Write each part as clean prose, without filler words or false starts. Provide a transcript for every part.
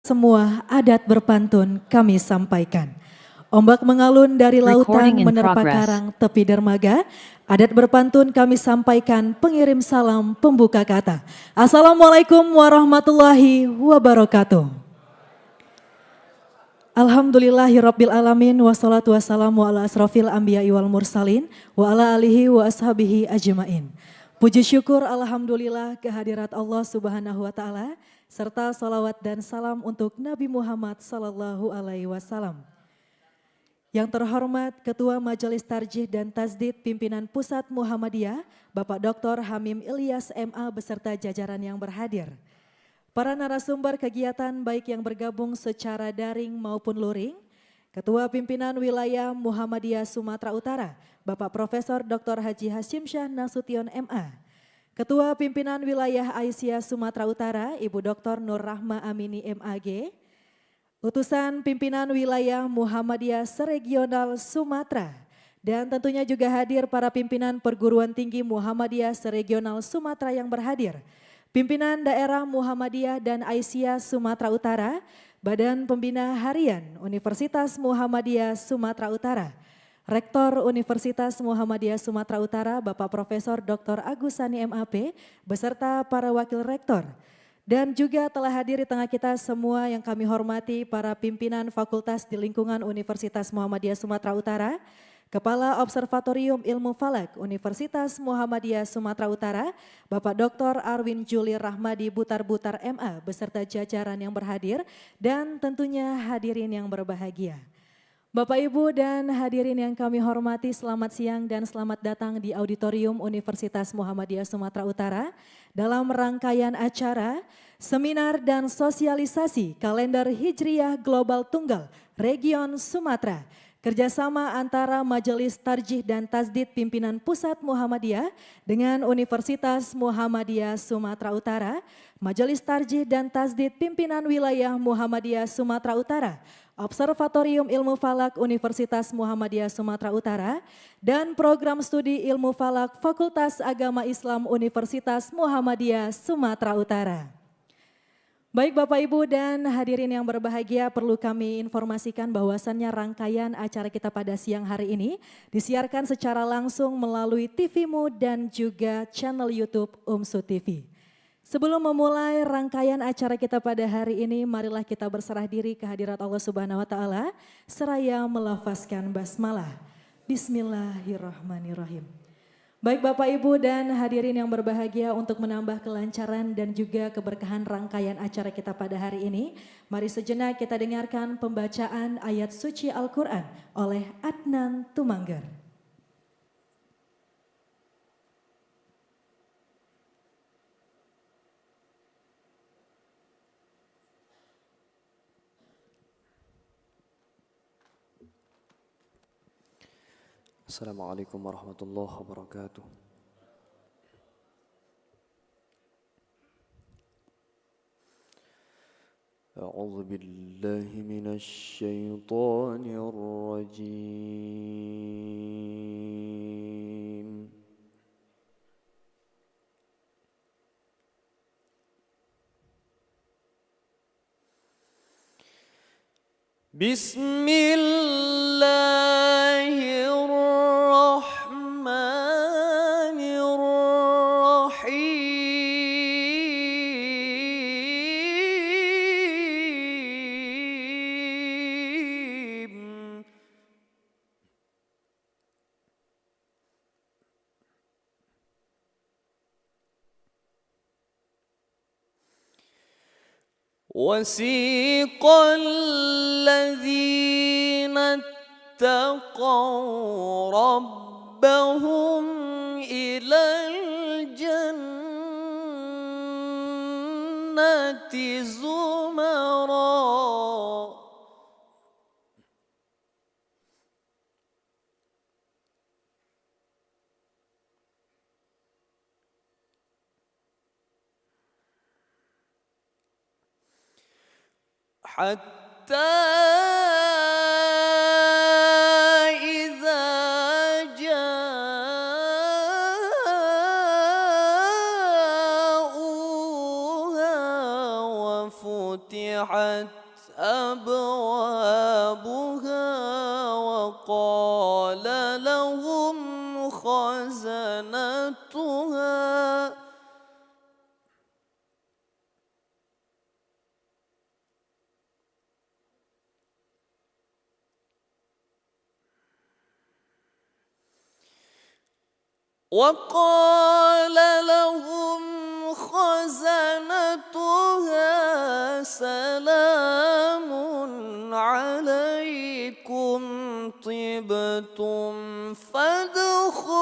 Semua adat berpantun kami sampaikan. Ombak mengalun dari lautan Recording in menerpa progress. karang tepi dermaga. Adat berpantun kami sampaikan, pengirim salam pembuka kata. Assalamualaikum warahmatullahi wabarakatuh. Alhamdulillahirabbil alamin wassalatu wassalamu ala asrofil anbiya'i wal mursalin wa ala alihi wa ashabihi ajmain. Puji syukur alhamdulillah kehadirat Allah Subhanahu wa taala serta salawat dan salam untuk Nabi Muhammad sallallahu alaihi wasallam. Yang terhormat Ketua Majelis Tarjih dan Tazdid Pimpinan Pusat Muhammadiyah, Bapak Dr. Hamim Ilyas MA beserta jajaran yang berhadir. Para narasumber kegiatan baik yang bergabung secara daring maupun luring, Ketua Pimpinan Wilayah Muhammadiyah Sumatera Utara, Bapak Profesor Dr. Haji Hashim Syah Nasution MA. Ketua Pimpinan Wilayah Aisyah Sumatera Utara, Ibu Dr. Nur Rahma Amini MAG. Utusan Pimpinan Wilayah Muhammadiyah Seregional Sumatera. Dan tentunya juga hadir para pimpinan perguruan tinggi Muhammadiyah Seregional Sumatera yang berhadir. Pimpinan Daerah Muhammadiyah dan Aisyah Sumatera Utara, Badan Pembina Harian Universitas Muhammadiyah Sumatera Utara, Rektor Universitas Muhammadiyah Sumatera Utara Bapak Profesor Dr. Agusani MAP beserta para wakil rektor. Dan juga telah hadir di tengah kita semua yang kami hormati para pimpinan fakultas di lingkungan Universitas Muhammadiyah Sumatera Utara, Kepala Observatorium Ilmu Falak Universitas Muhammadiyah Sumatera Utara, Bapak Dr. Arwin Juli Rahmadi Butar-Butar MA beserta jajaran yang berhadir dan tentunya hadirin yang berbahagia. Bapak Ibu dan hadirin yang kami hormati, selamat siang dan selamat datang di Auditorium Universitas Muhammadiyah Sumatera Utara dalam rangkaian acara Seminar dan Sosialisasi Kalender Hijriyah Global Tunggal Region Sumatera. Kerjasama antara Majelis Tarjih dan Tazdid Pimpinan Pusat Muhammadiyah dengan Universitas Muhammadiyah Sumatera Utara, Majelis Tarjih dan Tazdid Pimpinan Wilayah Muhammadiyah Sumatera Utara, Observatorium Ilmu Falak Universitas Muhammadiyah Sumatera Utara, dan Program Studi Ilmu Falak Fakultas Agama Islam Universitas Muhammadiyah Sumatera Utara. Baik Bapak Ibu dan hadirin yang berbahagia, perlu kami informasikan bahwasannya rangkaian acara kita pada siang hari ini disiarkan secara langsung melalui TVmu dan juga channel YouTube UMSU TV. Sebelum memulai rangkaian acara kita pada hari ini, marilah kita berserah diri ke hadirat Allah Subhanahu wa taala seraya melafazkan basmalah. Bismillahirrahmanirrahim. Baik Bapak Ibu dan hadirin yang berbahagia, untuk menambah kelancaran dan juga keberkahan rangkaian acara kita pada hari ini, mari sejenak kita dengarkan pembacaan ayat suci Al-Quran oleh Adnan Tumanggar. Assalamualaikum warahmatullahi wabarakatuh. A'udzu billahi minasy syaithanir rajim. Bismillahirrahmanirrahim. وسيق الذين اتقوا ربهم إلى الجنة زمرًا حتى إذا جاءوها وفتحت أبوابها وقال لهم خزنتها سلام عليكم طبتم فادخلوها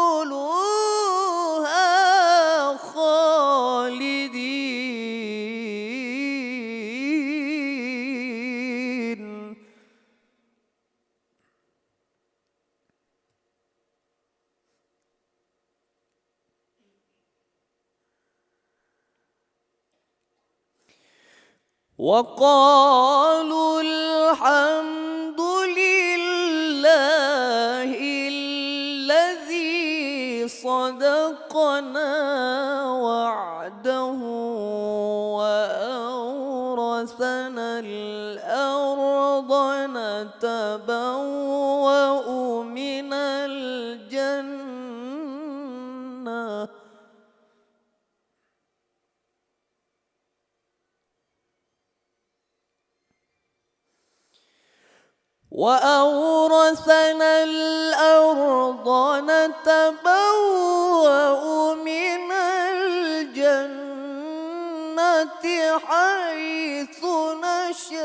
خالدين. وقالوا الحمد لله الذي صدقنا وعده وأورثنا الأرض نتبوأ من الجنة من الجنة حيث نشاء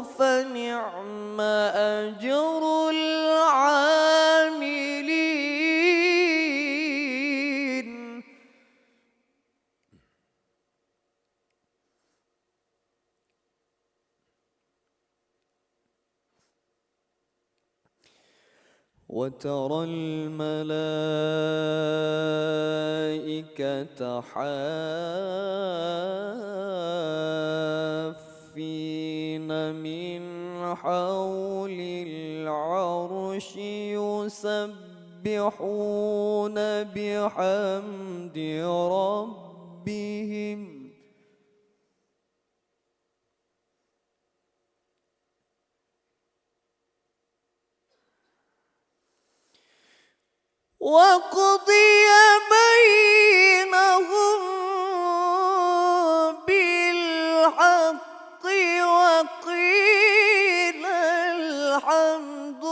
فنعم أجر العاملين. وترى الملائكة حافين من حول العرش يسبحون بحمد ربهم وقضي بينهم بالحق وقيل الحمد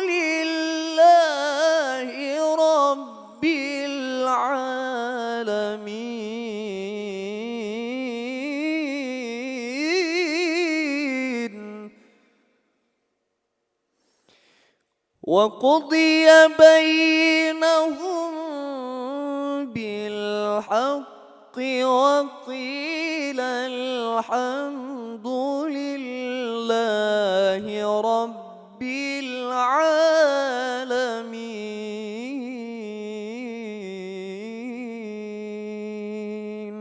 لله رب العالمين. وقضي بينهم بالحق وقيل الحمد لله رب العالمين.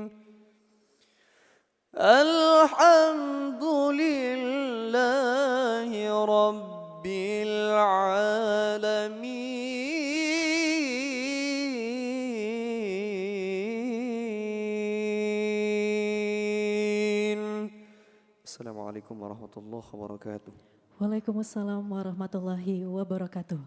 الحمد لله رب العالمين. السلام عليكم ورحمة الله وبركاته. Waalaikumsalam warahmatullahi wabarakatuh.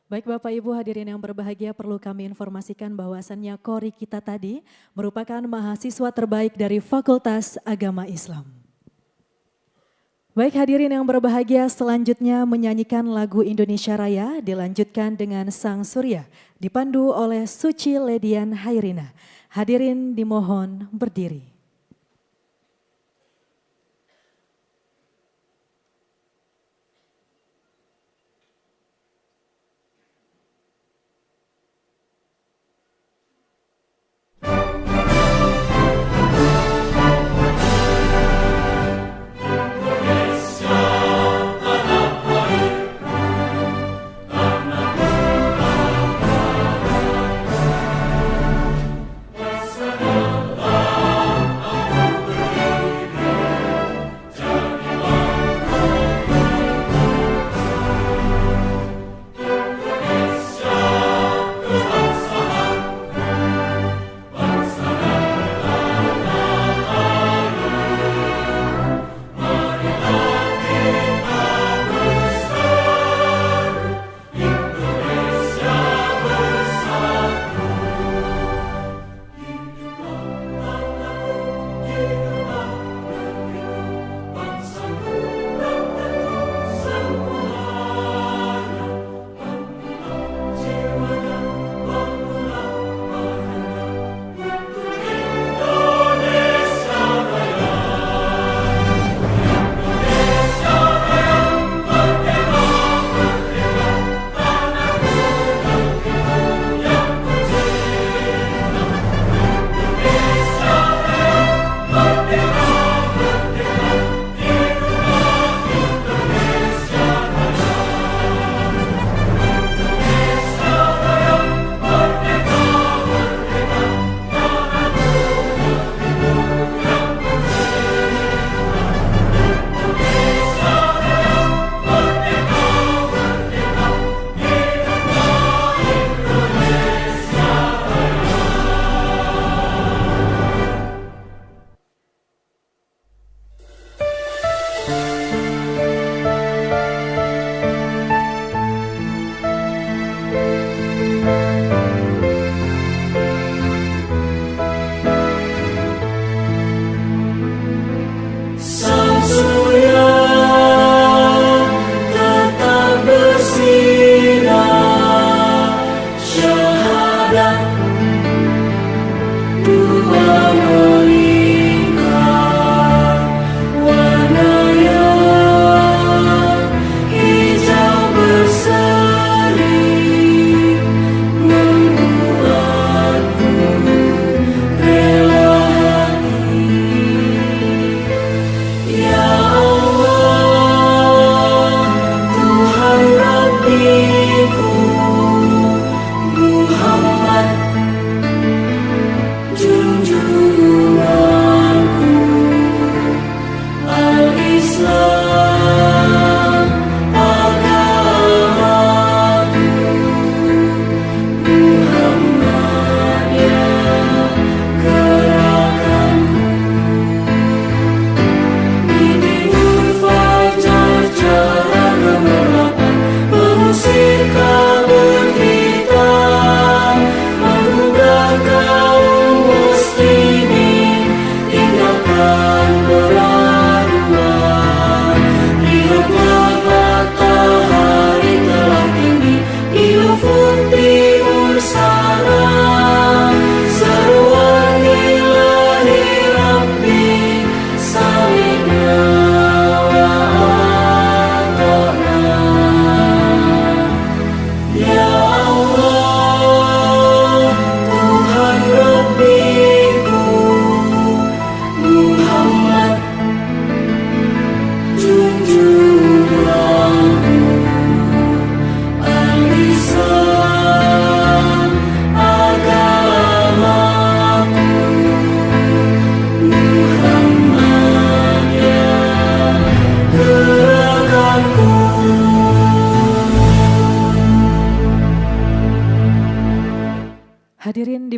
Baik Bapak Ibu hadirin yang berbahagia, perlu kami informasikan bahwasannya kori kita tadi merupakan mahasiswa terbaik dari Fakultas Agama Islam. Baik hadirin yang berbahagia, selanjutnya menyanyikan lagu Indonesia Raya dilanjutkan dengan Sang Surya dipandu oleh Suci Ledian Hairina. Hadirin dimohon berdiri. Salam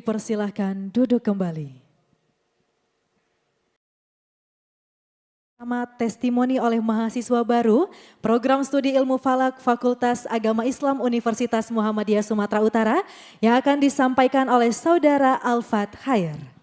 dipersilahkan duduk kembali. Sama testimoni oleh mahasiswa baru Program Studi Ilmu Falak Fakultas Agama Islam Universitas Muhammadiyah Sumatera Utara yang akan disampaikan oleh Saudara Alfat Khair.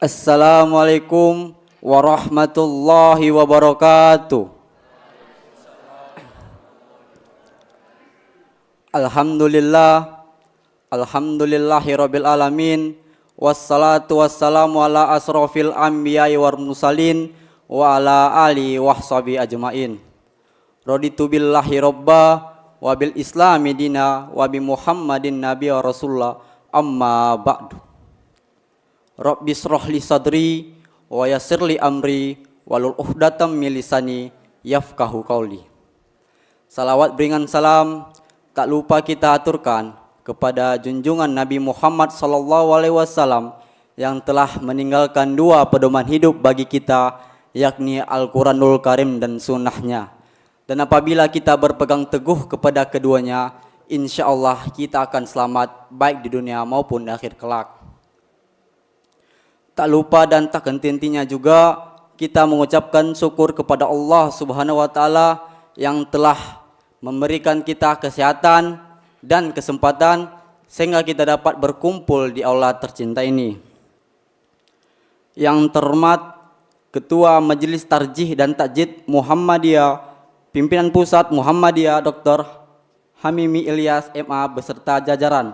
Assalamualaikum warahmatullahi wabarakatuh. Alhamdulillahirabbil alamin, wassalatu wassalamu ala asrofil anbiya'i wal mursalin wa ala alihi wahsabi ajmain. Raditu billahi robba wa bil islami dina wa bi Muhammadin nabiyya rasulullah, amma ba'du. Rabbi shrah li sadri wa yassir li amri walul uqdatam min lisani yafqahu qauli. Salawat beringan salam tak lupa kita aturkan kepada junjungan Nabi Muhammad sallallahu alaihi wasallam yang telah meninggalkan dua pedoman hidup bagi kita, yakni Al-Quranul Karim dan sunnahnya. Dan apabila kita berpegang teguh kepada keduanya, insya Allah kita akan selamat baik di dunia maupun di akhir kelak. Tak lupa dan tak henti-hentinya juga kita mengucapkan syukur kepada Allah Subhanahu wa taala yang telah memberikan kita kesehatan dan kesempatan sehingga kita dapat berkumpul di aula tercinta ini. Yang terhormat Ketua Majelis Tarjih dan Takjid Muhammadiyah, Pimpinan Pusat Muhammadiyah Dr. Hamimi Ilyas MA beserta jajaran.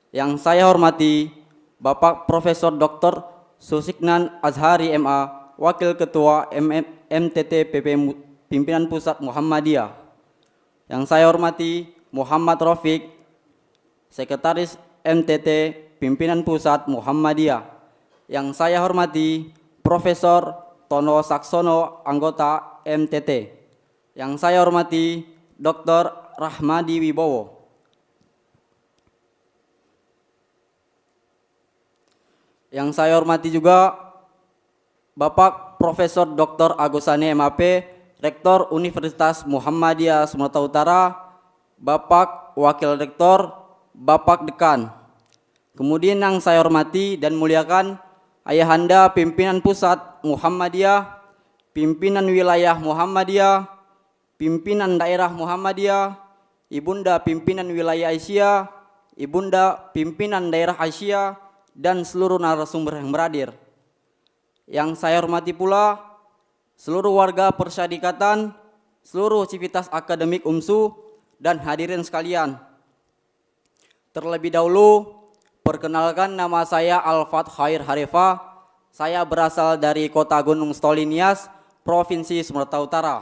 Yang saya hormati Bapak Profesor Dr. Susiknan Azhari MA, Wakil Ketua MTT PP Pimpinan Pusat Muhammadiyah. Yang saya hormati Muhammad Rafiq, Sekretaris MTT Pimpinan Pusat Muhammadiyah. Yang saya hormati Profesor Tono Saksono, anggota MTT. Yang saya hormati Dr. Rahmadi Wibowo. Yang saya hormati juga Bapak Profesor Dr. Agusani MAP, Rektor Universitas Muhammadiyah Sumatera Utara, Bapak Wakil Rektor, Bapak Dekan. Kemudian yang saya hormati dan muliakan Ayahanda Pimpinan Pusat Muhammadiyah, Pimpinan Wilayah Muhammadiyah, Pimpinan Daerah Muhammadiyah, Ibunda Pimpinan Wilayah Asia, Ibunda Pimpinan Daerah Asia, dan seluruh narasumber yang berhadir. Yang saya hormati pula seluruh warga Persyadikatan, seluruh civitas akademik UMSU, dan hadirin sekalian. Terlebih dahulu, perkenalkan nama saya Alfat Khair Harifah. Saya berasal dari Kota Gunung Stoli Nias, Provinsi Sumatera Utara.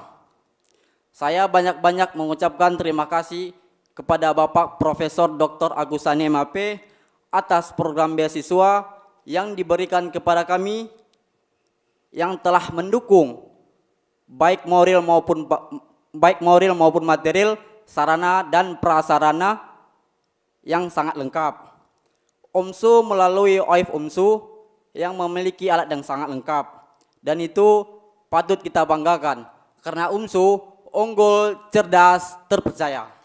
Saya banyak-banyak mengucapkan terima kasih kepada Bapak Profesor Dr. Agusani MAP atas program beasiswa yang diberikan kepada kami yang telah mendukung baik moral maupun material, sarana dan prasarana yang sangat lengkap. UMSU melalui OIF UMSU yang memiliki alat yang sangat lengkap, dan itu patut kita banggakan karena UMSU unggul, cerdas, terpercaya.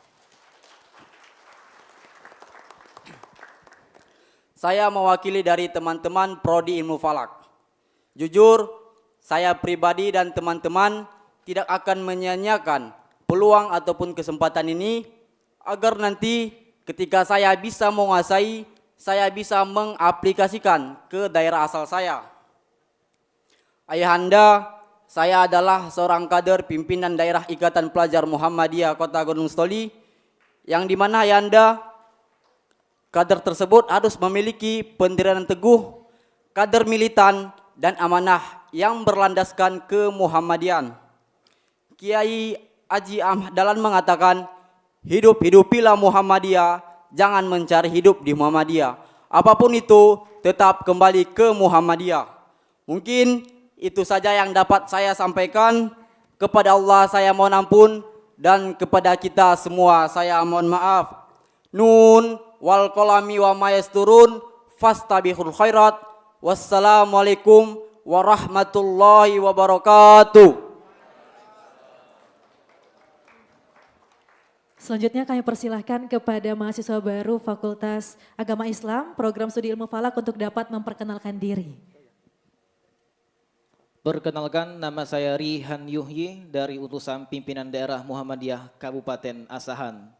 Saya mewakili dari teman-teman Prodi Ilmu Falak. Jujur, saya pribadi dan teman-teman tidak akan menyia-nyiakan peluang ataupun kesempatan ini agar nanti ketika saya bisa menguasai, saya bisa mengaplikasikan ke daerah asal saya. Ayahanda, saya adalah seorang kader pimpinan daerah Ikatan Pelajar Muhammadiyah Kota Gunung Sitoli, yang dimana ayahanda, kader tersebut harus memiliki pendirian teguh, kader militan, dan amanah yang berlandaskan ke Muhammadian. Kiai Haji Ahmad Dahlan mengatakan, hidup-hidupilah Muhammadiyah, jangan mencari hidup di Muhammadiyah. Apapun itu, tetap kembali ke Muhammadiyah. Mungkin itu saja yang dapat saya sampaikan. Kepada Allah saya mohon ampun, dan kepada kita semua saya mohon maaf. Nun wal qalami wa ma yasturun fastabihul khairat. Wassalamualaikum warahmatullahi wabarakatuh. Selanjutnya kami persilahkan kepada mahasiswa baru Fakultas Agama Islam, Program Studi Ilmu Falak untuk dapat memperkenalkan diri. Perkenalkan, nama saya Rihan Yuhyi dari utusan pimpinan daerah Muhammadiyah Kabupaten Asahan.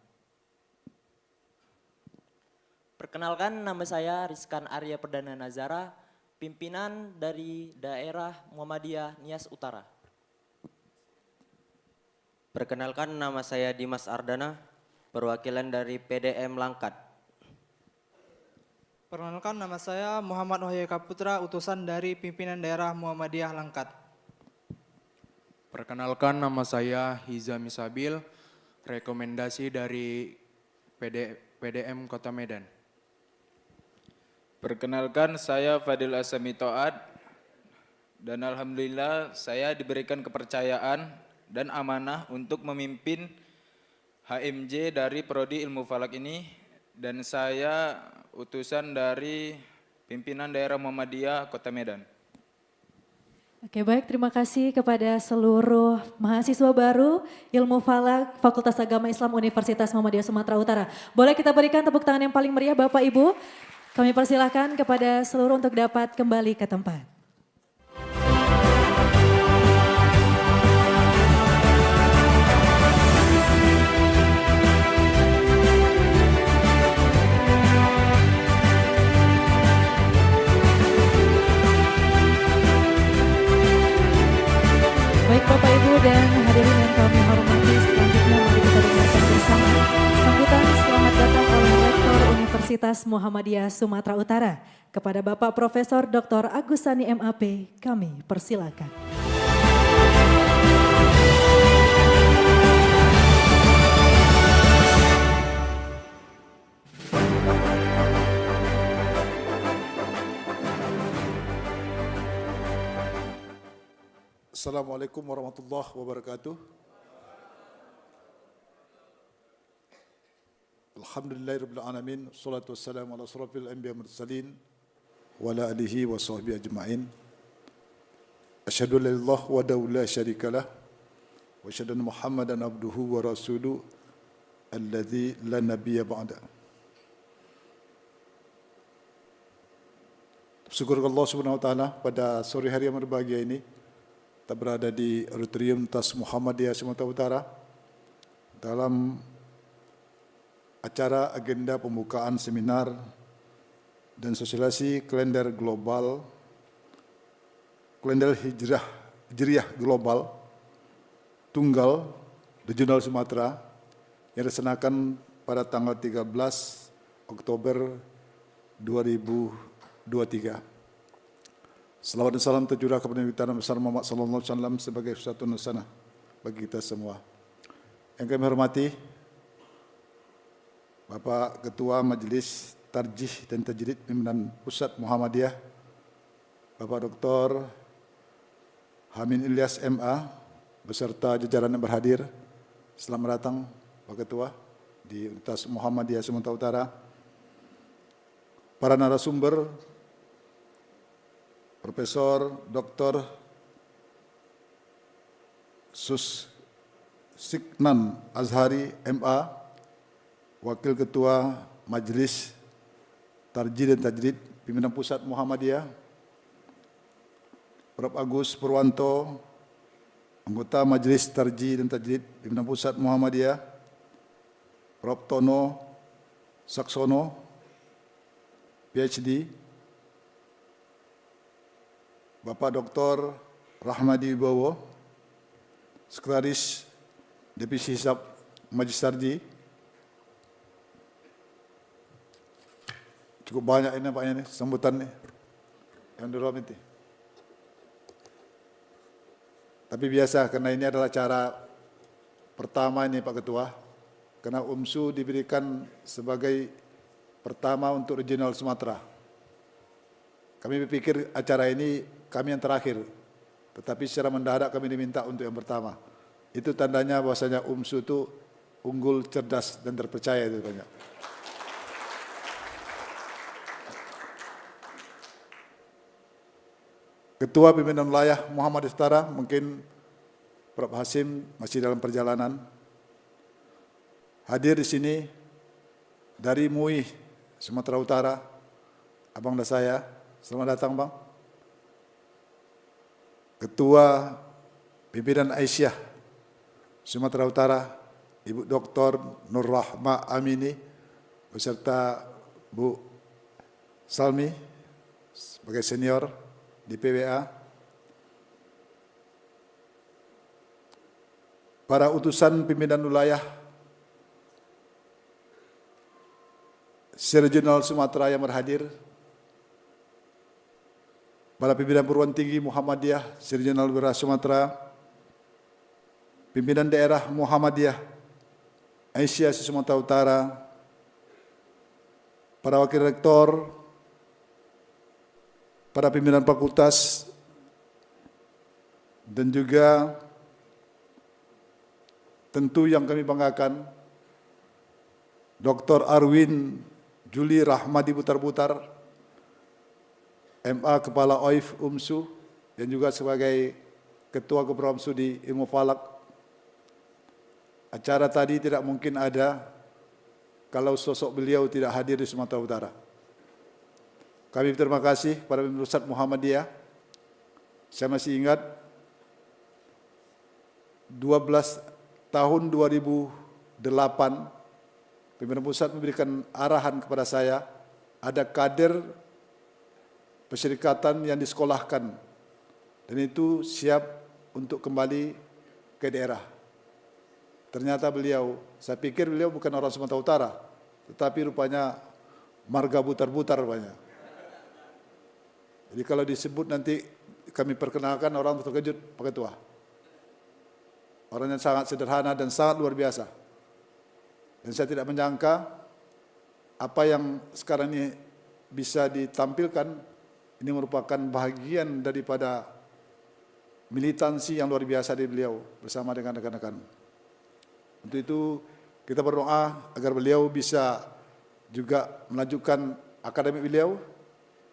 Perkenalkan, nama saya Rizkan Arya Perdana Nazara, pimpinan dari daerah Muhammadiyah Nias Utara. Perkenalkan, nama saya Dimas Ardana, perwakilan dari PDM Langkat. Perkenalkan, nama saya Muhammad Wahyu Kaputra, utusan dari pimpinan daerah Muhammadiyah Langkat. Perkenalkan, nama saya Hizami Sabil, rekomendasi dari PDM Kota Medan. Perkenalkan, saya Fadil Asami Toat, dan alhamdulillah saya diberikan kepercayaan dan amanah untuk memimpin HMJ dari Prodi Ilmu Falak ini, dan saya utusan dari pimpinan daerah Muhammadiyah Kota Medan. Oke, baik, terima kasih kepada seluruh mahasiswa baru Ilmu Falak Fakultas Agama Islam Universitas Muhammadiyah Sumatera Utara. Boleh kita berikan tepuk tangan yang paling meriah Bapak Ibu. Kami persilahkan kepada seluruh untuk dapat kembali ke tempat. Baik Bapak Ibu dan hadirin yang kami hormati, selanjutnya mari kita dengarkan bersama sambutan selamat datang oleh Rektor Universitas Muhammadiyah Sumatera Utara kepada Bapak Profesor Dr. Agusani MAP, kami persilakan. Assalamualaikum warahmatullahi wabarakatuh. Alhamdulillahirabbil alamin, wassalatu wassalamu ala asrofil anbiya mursalin wa ala alihi wa sahbihi ajma'in. Asyhadu an la ilaha wahdahu la syarikalah wa asyhadu anna Muhammadan abduhu wa rasuluhu alladzi la nabiyya ba'da. Syukur Allah Subhanahu wa taala pada sore hari yang berbahagia ini kita berada di Auditorium Tas Muhammadiyah Sumatera Utara dalam acara agenda pembukaan seminar dan sosialisasi kalender global, kalender hijriah global tunggal regional Sumatera yang dilaksanakan pada tanggal 13 Oktober 2023. Salawat dan salam tercurah kepada Nabi kita besar Muhammad sallallahu alaihi wasallam sebagai satu nusana bagi kita semua. Yang kami hormati Bapak Ketua Majelis Tarjih dan Tajrid Pimpinan Pusat Muhammadiyah, Bapak Dr. Hamin Ilyas MA beserta jajaran yang berhadir. Selamat datang Pak Ketua di Universitas Muhammadiyah Sumatera Utara. Para narasumber, Profesor Dr. Siknan Azhari MA, Wakil Ketua Majelis Tarjih dan Tajrid Pimpinan Pusat Muhammadiyah, Prof. Agus Purwanto, Anggota Majelis Tarjih dan Tajrid Pimpinan Pusat Muhammadiyah, Prof. Tono Saksono, PhD, Bapak Dr. Rahmadi Wibowo, Sekretaris Divisi Hisab Majelis Tarji. Cukup banyak ini Pak ini sambutan nih yang dihormati. Tapi biasa karena ini adalah cara pertama ini Pak Ketua, karena UMSU diberikan sebagai pertama untuk regional Sumatera. Kami berpikir acara ini kami yang terakhir, tetapi secara mendadak kami diminta untuk yang pertama. Itu tandanya bahwasanya UMSU itu unggul, cerdas, dan terpercaya itu banyak. Ketua Pimpinan Wilayah Muhammad Iftara, mungkin Prof. Hasim masih dalam perjalanan. Hadir di sini dari MUI Sumatera Utara, Abang dan saya. Selamat datang Bang. Ketua Pimpinan Aisyah Sumatera Utara, Ibu Dr. Nur Rahma Amini, beserta Bu Salmi sebagai senior di PWA. Para utusan pimpinan wilayah Seregional Sumatera yang berhadir, para pimpinan perguruan tinggi Muhammadiyah Seregional Wilayah Sumatera, pimpinan daerah Muhammadiyah Aisyah Sumatera Utara, para wakil rektor, para pimpinan fakultas, dan juga tentu yang kami banggakan, Dr. Arwin Juli Rahmadi Butar-Butar, MA Kepala OIF UMSU, yang juga sebagai Ketua Kepala UMSU di Ilmu Falak. Acara tadi tidak mungkin ada kalau sosok beliau tidak hadir di Sumatera Utara. Kami berterima kasih kepada pimpinan pusat Muhammadiyah. Saya masih ingat tahun 2008, pimpinan pusat memberikan arahan kepada saya, ada kader persyarikatan yang disekolahkan, dan itu siap untuk kembali ke daerah. Ternyata beliau, saya pikir beliau bukan orang Sumatera Utara, tetapi rupanya marga Butar-Butar rupanya. Jadi kalau disebut nanti kami perkenalkan, orang terkejut, Pak Ketua. Orang yang sangat sederhana dan sangat luar biasa. Dan saya tidak menyangka apa yang sekarang ini bisa ditampilkan, ini merupakan bahagian daripada militansi yang luar biasa dari beliau bersama dengan rekan-rekan. Untuk itu kita berdoa agar beliau bisa juga melanjutkan akademik beliau.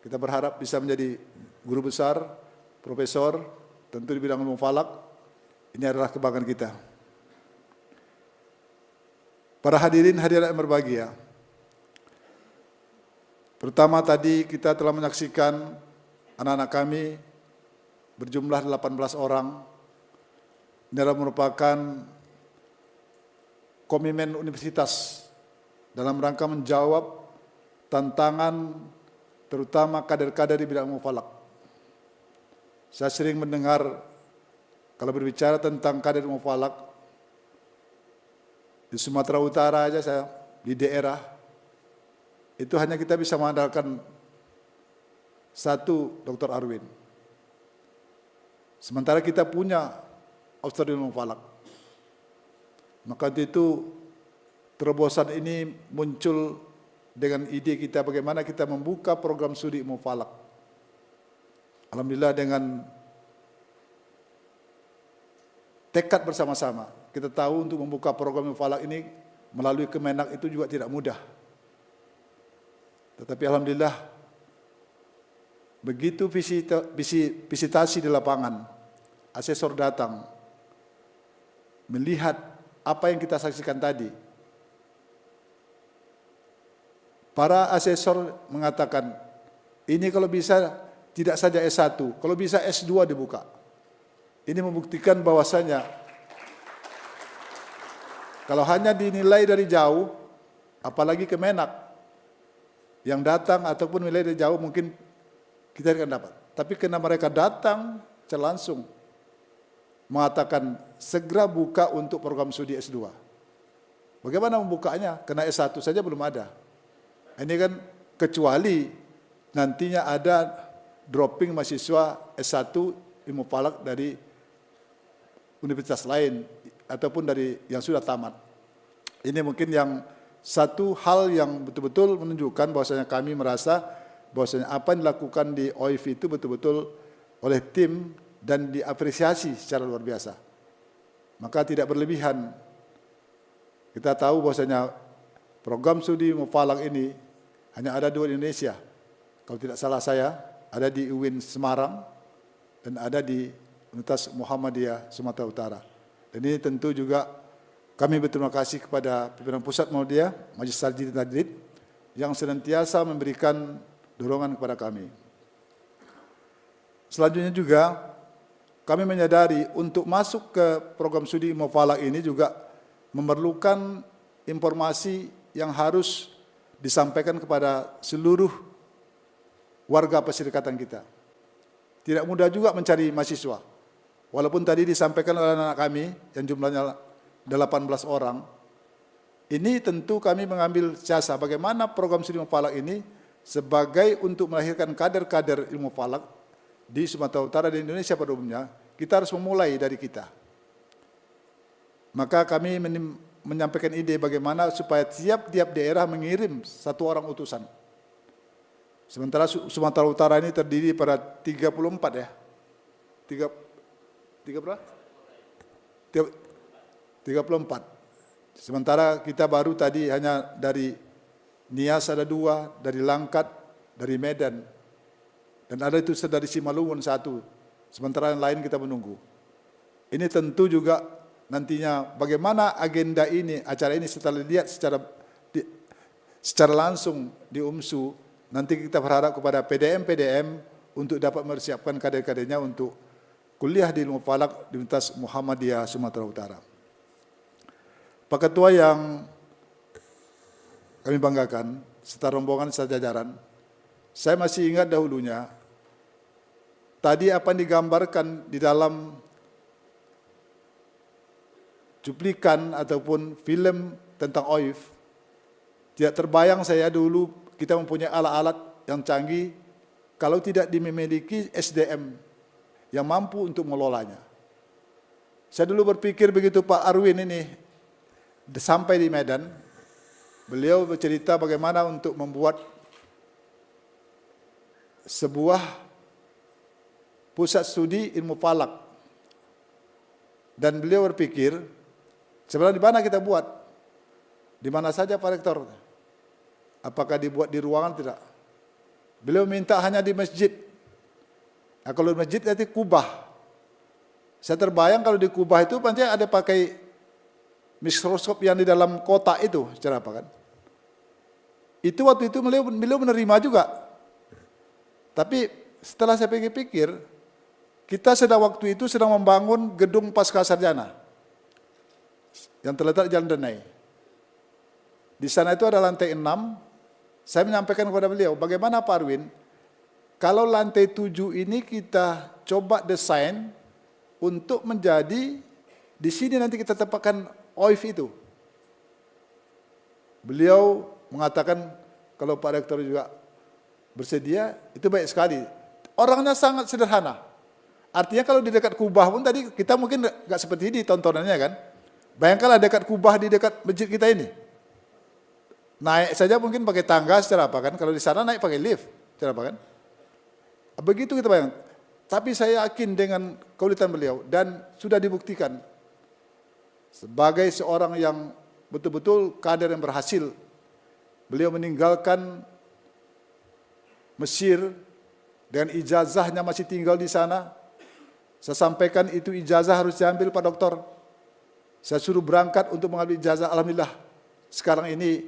Kita berharap bisa menjadi guru besar, profesor, tentu di bidang ilmu falak. Ini adalah kebanggaan kita. Para hadirin hadirat yang berbahagia. Pertama tadi kita telah menyaksikan anak-anak kami berjumlah 18 orang. Ini adalah merupakan komitmen universitas dalam rangka menjawab tantangan terutama kader-kader di bidang ilmu falak. Saya sering mendengar kalau berbicara tentang kader ilmu falak, di Sumatera Utara aja saya, di daerah, itu hanya kita bisa mengandalkan satu Dr. Arwin. Sementara kita punya Ustadz ilmu falak. Maka itu terobosan ini muncul dengan ide kita bagaimana kita membuka program studi ilmu falak. Alhamdulillah dengan tekad bersama-sama, kita tahu untuk membuka program ilmu falak ini melalui Kemenak itu juga tidak mudah. Tetapi alhamdulillah begitu visitasi di lapangan, asesor datang, melihat apa yang kita saksikan tadi. Para asesor mengatakan, ini kalau bisa tidak saja S1, kalau bisa S2 dibuka. Ini membuktikan bahwasanya kalau hanya dinilai dari jauh, apalagi Kemenak yang datang ataupun wilayah dari jauh mungkin kita akan dapat. Tapi karena mereka datang secara langsung mengatakan segera buka untuk program studi S2. Bagaimana membukanya? Karena S1 saja belum ada. Ini kan kecuali nantinya ada dropping mahasiswa S1 ilmu falak dari universitas lain ataupun dari yang sudah tamat. Ini mungkin yang satu hal yang betul-betul menunjukkan bahwasanya kami merasa bahwasanya apa yang dilakukan di OIF itu betul-betul oleh tim dan diapresiasi secara luar biasa. Maka tidak berlebihan. Kita tahu bahwasanya program studi Mufalak ini hanya ada 2 di Indonesia. Kalau tidak salah saya, ada di UIN Semarang dan ada di Universitas Muhammadiyah Sumatera Utara. Dan ini tentu juga kami berterima kasih kepada pimpinan pusat Muhammadiyah, Majelis Tarjih dan Tadrid, yang senantiasa memberikan dorongan kepada kami. Selanjutnya juga kami menyadari untuk masuk ke program studi Mufalak ini juga memerlukan informasi yang harus disampaikan kepada seluruh warga perserikatan kita. Tidak mudah juga mencari mahasiswa. Walaupun tadi disampaikan oleh anak kami yang jumlahnya 18 orang, ini tentu kami mengambil jasa bagaimana program studi ilmu falak ini sebagai untuk melahirkan kader-kader ilmu falak di Sumatera Utara dan Indonesia pada umumnya, kita harus memulai dari kita. Maka kami menyampaikan ide bagaimana supaya tiap-tiap daerah mengirim 1 orang utusan. Sementara Sumatera Utara ini terdiri pada 34 ya. 3 berapa? 34. Sementara kita baru tadi hanya dari Nias ada 2, dari Langkat, dari Medan. Dan ada itu dari Simalungun 1. Sementara yang lain kita menunggu. Ini tentu juga nantinya bagaimana agenda ini, acara ini setelah dilihat secara langsung di UMSU, nanti kita berharap kepada PDM untuk dapat mempersiapkan kader-kadernya untuk kuliah di ilmu falak di Universitas Muhammadiyah Sumatera Utara. Pak Ketua yang kami banggakan, serta rombongan serta jajaran, saya masih ingat dahulunya, tadi apa yang digambarkan di dalam cuplikan ataupun film tentang OIF, tidak terbayang saya dulu kita mempunyai alat-alat yang canggih kalau tidak dimiliki SDM yang mampu untuk mengelolanya. Saya dulu berpikir begitu Pak Arwin ini sampai di Medan, beliau bercerita bagaimana untuk membuat sebuah pusat studi ilmu falak. Dan beliau berpikir, sebenarnya di mana kita buat? Di mana saja Pak Rektor? Apakah dibuat di ruangan tidak? Beliau minta hanya di masjid. Nah, kalau di masjid nanti kubah. Saya terbayang kalau di kubah itu nanti ada pakai mikroskop yang di dalam kotak itu, secara apa kan? Itu waktu itu beliau menerima juga. Tapi setelah saya pikir-pikir, kita waktu itu sedang membangun gedung pasca sarjana yang terletak di Jalan Denai. Di sana itu ada lantai 6. Saya menyampaikan kepada beliau, bagaimana Pak Arwin, kalau lantai 7 ini kita coba desain untuk menjadi, di sini nanti kita tempatkan OIF itu. Beliau mengatakan, kalau Pak Rektor juga bersedia, itu baik sekali. Orangnya sangat sederhana. Artinya kalau di dekat kubah pun tadi kita mungkin nggak seperti ini tontonannya kan. Bayangkanlah dekat kubah di dekat masjid kita ini. Naik saja mungkin pakai tangga secara apa kan. Kalau di sana naik pakai lift secara apa kan. Begitu kita bayangkan. Tapi saya yakin dengan keulitan beliau dan sudah dibuktikan sebagai seorang yang betul-betul kader yang berhasil. Beliau meninggalkan Mesir dengan ijazahnya masih tinggal di sana. Saya sampaikan itu ijazah harus diambil Pak Doktor. Saya suruh berangkat untuk mengambil ijazah. Alhamdulillah sekarang ini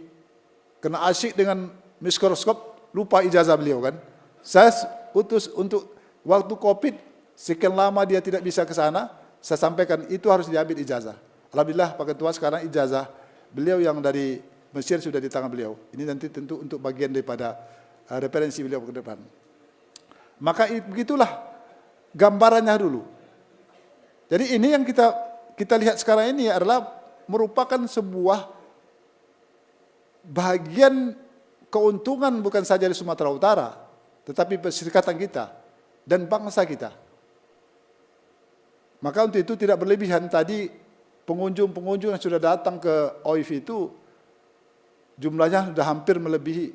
kena asyik dengan mikroskop, lupa ijazah beliau kan. Saya utus untuk waktu COVID, sekian lama dia tidak bisa ke sana, saya sampaikan itu harus diambil ijazah. Alhamdulillah Pak Ketua sekarang ijazah beliau yang dari Mesir sudah di tangan beliau. Ini nanti tentu untuk bagian daripada referensi beliau ke depan. Maka begitulah gambarannya dulu. Jadi ini yang kita lihat sekarang ini adalah merupakan sebuah bagian keuntungan bukan saja di Sumatera Utara, tetapi perserikatan kita dan bangsa kita. Maka untuk itu tidak berlebihan. Tadi pengunjung-pengunjung yang sudah datang ke OIF itu jumlahnya sudah hampir melebihi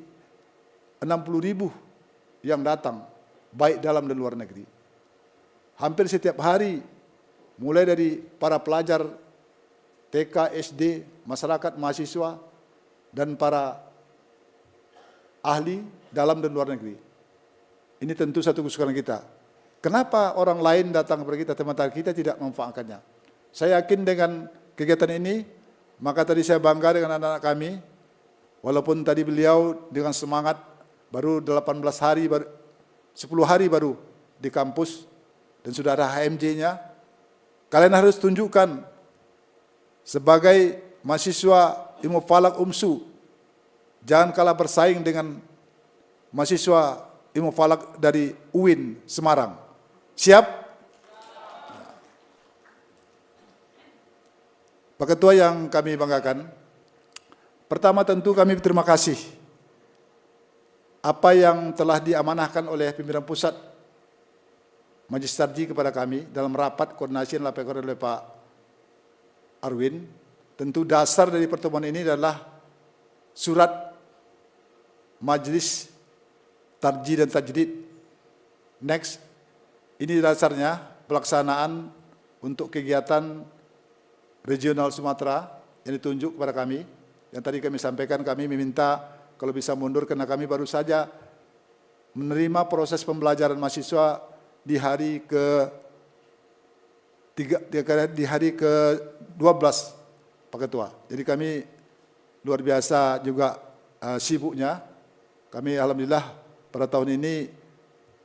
60.000 yang datang, baik dalam dan luar negeri. Hampir setiap hari, mulai dari para pelajar TK, SD, masyarakat, mahasiswa, dan para ahli dalam dan luar negeri. Ini tentu satu kesukaan kita. Kenapa orang lain datang kepada kita, teman-teman kita tidak memanfaatkannya? Saya yakin dengan kegiatan ini, maka tadi saya bangga dengan anak-anak kami, walaupun tadi beliau dengan semangat, baru 18 hari, 10 hari baru di kampus, dan sudah ada HMJ-nya, kalian harus tunjukkan sebagai mahasiswa ilmu falak UMSU, jangan kalah bersaing dengan mahasiswa ilmu falak dari UIN Semarang. Siap? Pak Ketua yang kami banggakan, pertama tentu kami berterima kasih apa yang telah diamanahkan oleh pimpinan pusat Majelis Tarjih kepada kami dalam rapat koordinasi yang dilakukan oleh Pak Arwin. Tentu dasar dari pertemuan ini adalah surat Majelis Tarjih dan Tajdid. Next, ini dasarnya pelaksanaan untuk kegiatan regional Sumatera yang ditunjuk kepada kami. Yang tadi kami sampaikan, kami meminta kalau bisa mundur karena kami baru saja menerima proses pembelajaran mahasiswa di hari ke-12, Pak Ketua. Jadi kami luar biasa juga sibuknya. Kami alhamdulillah pada tahun ini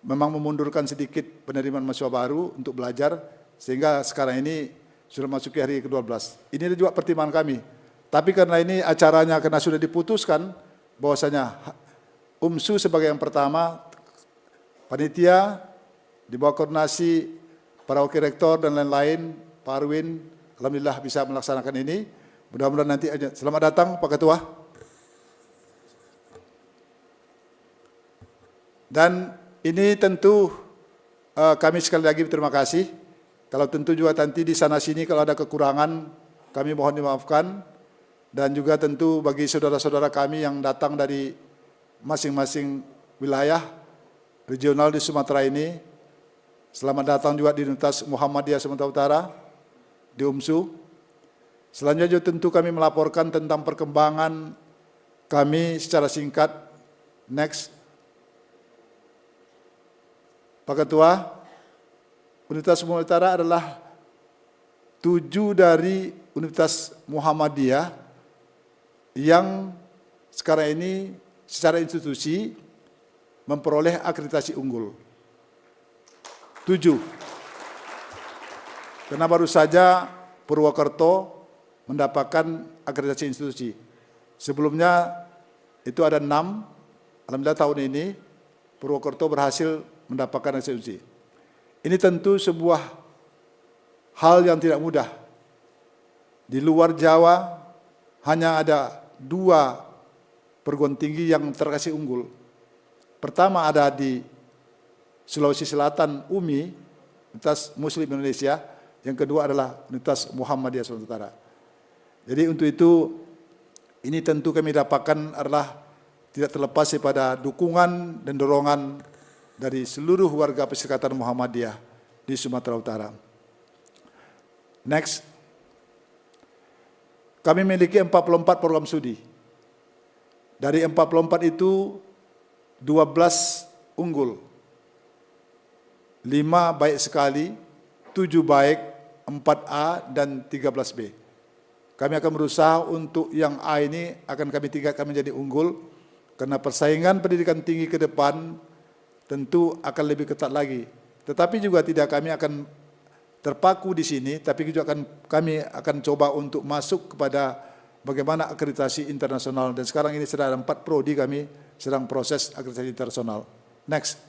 memang memundurkan sedikit penerimaan mahasiswa baru untuk belajar, sehingga sekarang ini sudah masuk ke hari ke-12. Ini juga pertimbangan kami. Tapi karena ini acaranya karena sudah diputuskan bahwasanya UMSU sebagai yang pertama, panitia di bawah koordinasi para wakil rektor dan lain-lain, Pak Arwin, alhamdulillah bisa melaksanakan ini. Mudah-mudahan nanti aja. Selamat datang Pak Ketua. Dan ini tentu kami sekali lagi berterima kasih. Kalau tentu juga nanti di sana sini kalau ada kekurangan kami mohon dimaafkan. Dan juga tentu bagi saudara-saudara kami yang datang dari masing-masing wilayah regional di Sumatera ini, selamat datang juga di Universitas Muhammadiyah Sumatera Utara, di UMSU. Selanjutnya tentu kami melaporkan tentang perkembangan kami secara singkat. Next. Pak Ketua, Universitas Sumatera Utara adalah 7 dari Universitas Muhammadiyah yang sekarang ini secara institusi memperoleh akreditasi unggul. 7. Karena baru saja Purwokerto mendapatkan akreditasi institusi. Sebelumnya itu ada 6, alhamdulillah tahun ini Purwokerto berhasil mendapatkan institusi. Ini tentu sebuah hal yang tidak mudah. Di luar Jawa hanya ada 2 perguruan tinggi yang terkasih unggul. Pertama ada di Sulawesi Selatan, UMI, Universitas Muslim Indonesia. Yang kedua adalah Universitas Muhammadiyah Sumatera Utara. Jadi untuk itu, ini tentu kami dapatkan adalah tidak terlepas daripada dukungan dan dorongan dari seluruh warga Perserikatan Muhammadiyah di Sumatera Utara. Next. Kami memiliki 44 program studi. Dari 44 itu 12 unggul, 5 baik sekali, 7 baik, 4A dan 13B. Kami akan berusaha untuk yang A ini akan kami tingkatkan menjadi unggul, karena persaingan pendidikan tinggi ke depan tentu akan lebih ketat lagi. Tetapi juga tidak kami akan terpaku di sini, tapi juga kami akan coba untuk masuk kepada bagaimana akreditasi internasional. Dan sekarang ini sudah ada 4 prodi kami sedang proses akreditasi internasional. Next.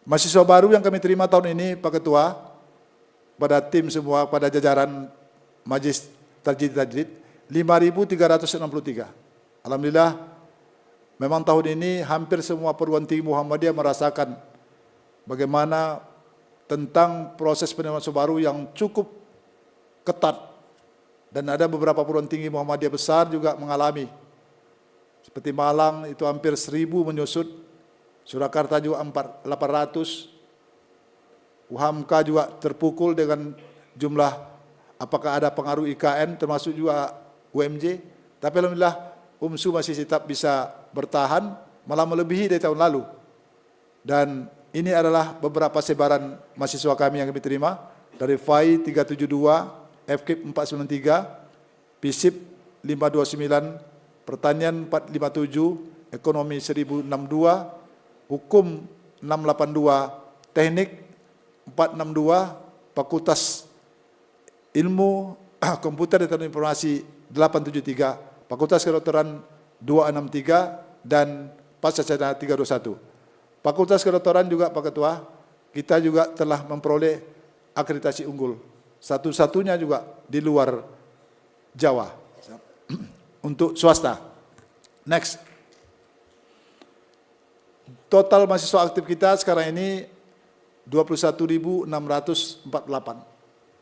Mahasiswa baru yang kami terima tahun ini, Pak Ketua, pada tim semua, pada jajaran Majelis Tarjih Tajrid, 5.363. Alhamdulillah, memang tahun ini hampir semua perguruan tinggi Muhammadiyah merasakan bagaimana tentang proses penerimaan mahasiswa baru yang cukup ketat. Dan ada beberapa perguruan tinggi Muhammadiyah besar juga mengalami. Seperti Malang itu hampir 1.000 menyusut, Surakarta juga 800, UHAMKA juga terpukul dengan jumlah apakah ada pengaruh IKN termasuk juga UMJ. Tapi alhamdulillah UMSU masih tetap bisa bertahan, malah melebihi dari tahun lalu. Dan ini adalah beberapa sebaran mahasiswa kami yang kami terima dari FAI 372, FKIP 493, PISIP 529, Pertanian 457, Ekonomi 1062, Hukum 682, Teknik 462, Fakultas Ilmu Komputer dan Teknologi Informasi 873, Fakultas Kedokteran 263, dan Pascasarjana 321. Fakultas Kedokteran juga Pak Ketua, kita juga telah memperoleh akreditasi unggul. Satu-satunya juga di luar Jawa untuk swasta. Next. Total mahasiswa aktif kita sekarang ini 21.648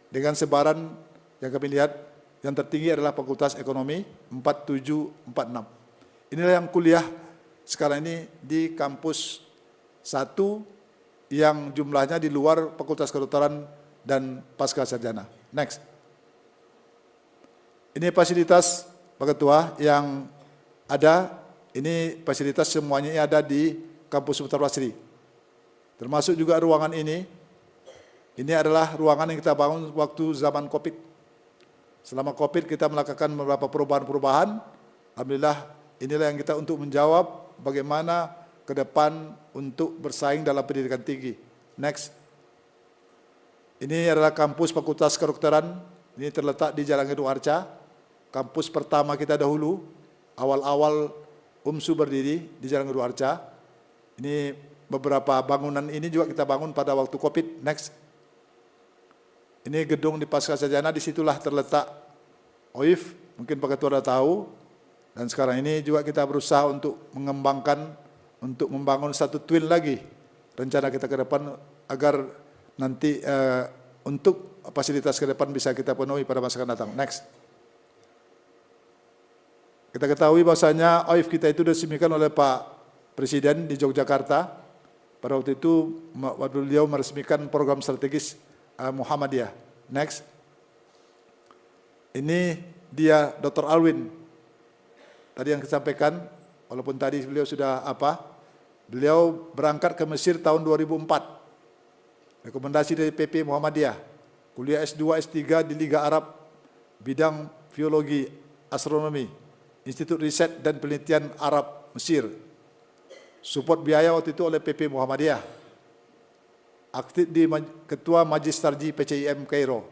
dengan sebaran yang kami lihat yang tertinggi adalah Fakultas Ekonomi 4746. Inilah yang kuliah sekarang ini di kampus 1 yang jumlahnya di luar Fakultas Kedokteran dan Pascasarjana. Next. Ini fasilitas Pak Ketua yang ada, ini fasilitas semuanya ada di Kampus Putra Basri. Termasuk juga ruangan ini adalah ruangan yang kita bangun waktu zaman Covid. Selama Covid kita melakukan beberapa perubahan-perubahan. Alhamdulillah inilah yang kita untuk menjawab bagaimana ke depan untuk bersaing dalam pendidikan tinggi. Next. Ini adalah kampus Fakultas Kedokteran. Ini terletak di Jalan Gedung Arca. Kampus pertama kita dahulu, awal-awal UMSU berdiri di Jalan Gedung Arca. Ini beberapa bangunan ini juga kita bangun pada waktu Covid. Next. Ini gedung di Pascasarjana, disitulah terletak OIF, mungkin Pak Ketua sudah tahu. Dan sekarang ini juga kita berusaha untuk mengembangkan, untuk membangun satu twin lagi. Rencana kita ke depan agar nanti untuk fasilitas ke depan bisa kita penuhi pada masa akan datang. Next. Kita ketahui bahwasanya OIF kita itu diresmikan oleh Pak Presiden di Yogyakarta. Pada waktu itu beliau meresmikan program strategis Muhammadiyah. Next. Ini dia Dr. Alwin. Tadi yang disampaikan, walaupun tadi beliau sudah beliau berangkat ke Mesir tahun 2004. Rekomendasi dari PP Muhammadiyah. Kuliah S2, S3 di Liga Arab, bidang biologi, astronomi, Institut Riset dan Penelitian Arab Mesir. Support biaya waktu itu oleh PP Muhammadiyah. Aktif di Ketua Majelis Tarjih PCIM Kairo.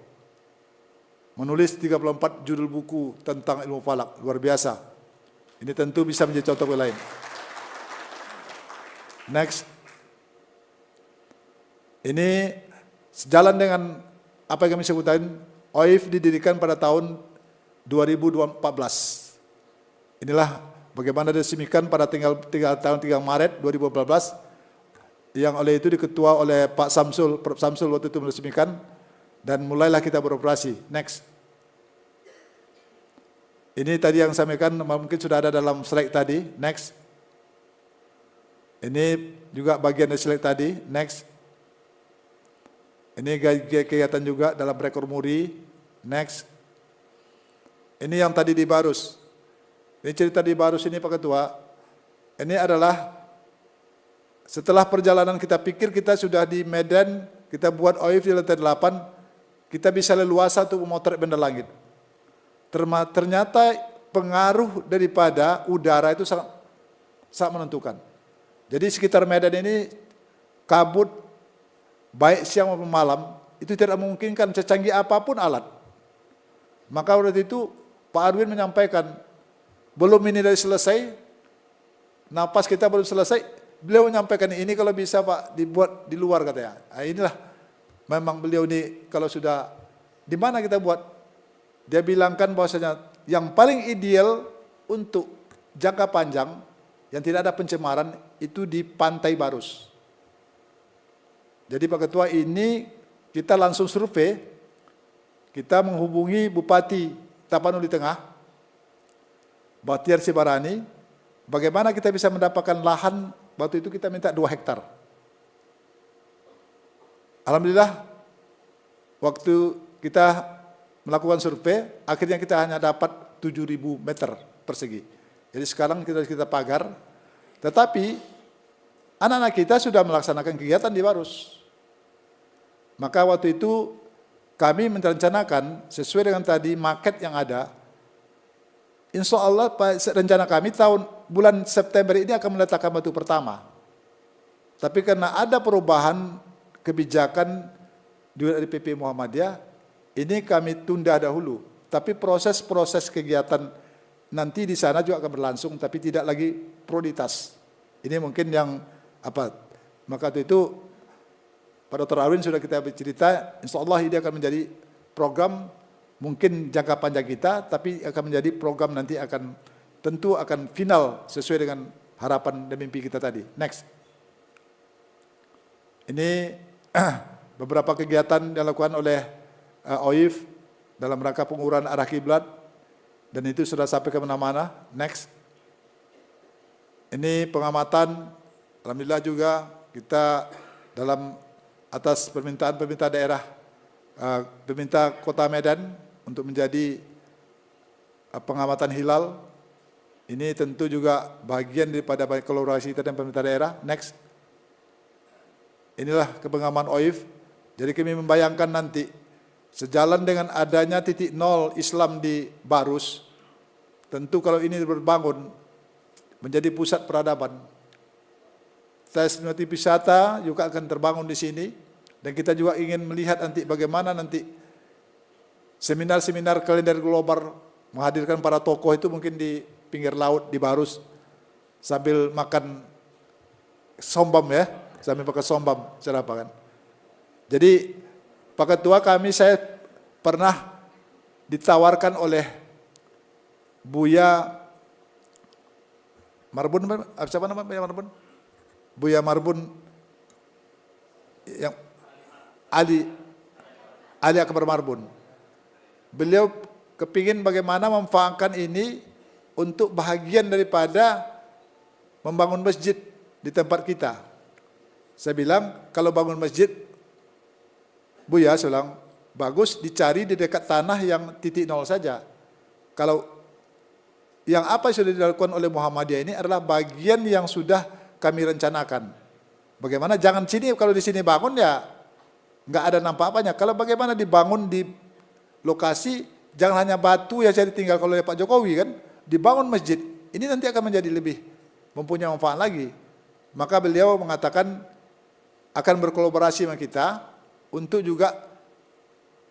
Menulis 34 judul buku tentang ilmu falak, luar biasa. Ini tentu bisa menjadi contoh yang lain. Next. Ini sejalan dengan apa yang kami sebutkan, OIF didirikan pada tahun 2014. Inilah bagaimana diresmikan pada tanggal 3 Maret 2014 yang oleh itu diketua oleh Pak Samsul, Prof. Samsul waktu itu meresmikan dan mulailah kita beroperasi. Next. Ini tadi yang saya sampaikan mungkin sudah ada dalam slide tadi. Next. Ini juga bagian dari slide tadi. Next. Ini kegiatan juga dalam rekor muri. Next. Ini yang tadi di Barus. Ini cerita di Barus ini Pak Ketua. Ini adalah setelah perjalanan kita pikir kita sudah di Medan, kita buat OIF di lantai 8, kita bisa leluasa untuk memotret benda langit. Ternyata pengaruh daripada udara itu sangat menentukan. Jadi sekitar Medan ini kabut baik siang maupun malam itu tidak memungkinkan secanggih apapun alat. Maka waktu itu Pak Arwin menyampaikan, belum ini dari selesai, napas kita belum selesai, beliau menyampaikan ini kalau bisa Pak dibuat di luar katanya. Nah, inilah memang beliau ini kalau sudah di mana kita buat, dia bilangkan bahwasanya yang paling ideal untuk jangka panjang yang tidak ada pencemaran itu di Pantai Barus. Jadi Pak Ketua, ini kita langsung survei, kita menghubungi Bupati Tapanuli Tengah, Batiar Sibarani, bagaimana kita bisa mendapatkan lahan, waktu itu kita minta 2 hektar. Alhamdulillah, waktu kita melakukan survei, akhirnya kita hanya dapat 7.000 meter persegi. Jadi sekarang kita pagar, tetapi anak-anak kita sudah melaksanakan kegiatan di Barus. Maka waktu itu kami merencanakan sesuai dengan tadi market yang ada. Insya Allah rencana kami bulan September ini akan meletakkan batu pertama. Tapi karena ada perubahan kebijakan dari PP Muhammadiyah, ini kami tunda dahulu. Tapi proses-proses kegiatan nanti di sana juga akan berlangsung, tapi tidak lagi prioritas. Ini mungkin yang maka itu Pak Dr. Arwin sudah kita bercerita, insya Allah ini akan menjadi program mungkin jangka panjang kita, tapi akan menjadi program nanti tentu akan final sesuai dengan harapan dan mimpi kita tadi. Next. Ini beberapa kegiatan yang dilakukan oleh OIF dalam rangka pengukuran arah kiblat, dan itu sudah sampai ke mana-mana. Next. Ini pengamatan, alhamdulillah juga kita dalam atas permintaan pemerintah daerah, pemerintah Kota Medan untuk menjadi pengamatan hilal. Ini tentu juga bagian daripada kolaborasi kita dengan pemerintah daerah. Next. Inilah kepengaman OIF. Jadi kami membayangkan nanti sejalan dengan adanya titik nol Islam di Barus, tentu kalau ini berbangun menjadi pusat peradaban, destinasi wisata juga akan terbangun di sini, dan kita juga ingin melihat nanti bagaimana nanti seminar-seminar kalender global menghadirkan para tokoh itu mungkin di pinggir laut di Barus sambil makan sombam ya, sambil pakai sombam sarapan. Jadi Pak Ketua, saya pernah ditawarkan oleh Buya Marbun, siapa nama Buya Marbun? Buya Marbun, yang Ali Akbar Marbun. Beliau kepingin bagaimana memanfaatkan ini untuk bahagian daripada membangun masjid di tempat kita. Saya bilang, kalau bangun masjid, Buya, saya bilang, bagus dicari di dekat tanah yang titik nol saja. Kalau yang apa yang sudah dilakukan oleh Muhammadiyah ini adalah bagian yang sudah kami rencanakan. Bagaimana jangan sini, kalau di sini bangun ya nggak ada nampak apanya. Kalau bagaimana dibangun di lokasi, jangan hanya batu ya jadi tinggal kalau oleh Pak Jokowi kan, dibangun masjid. Ini nanti akan menjadi lebih mempunyai manfaat lagi. Maka beliau mengatakan akan berkolaborasi dengan kita untuk juga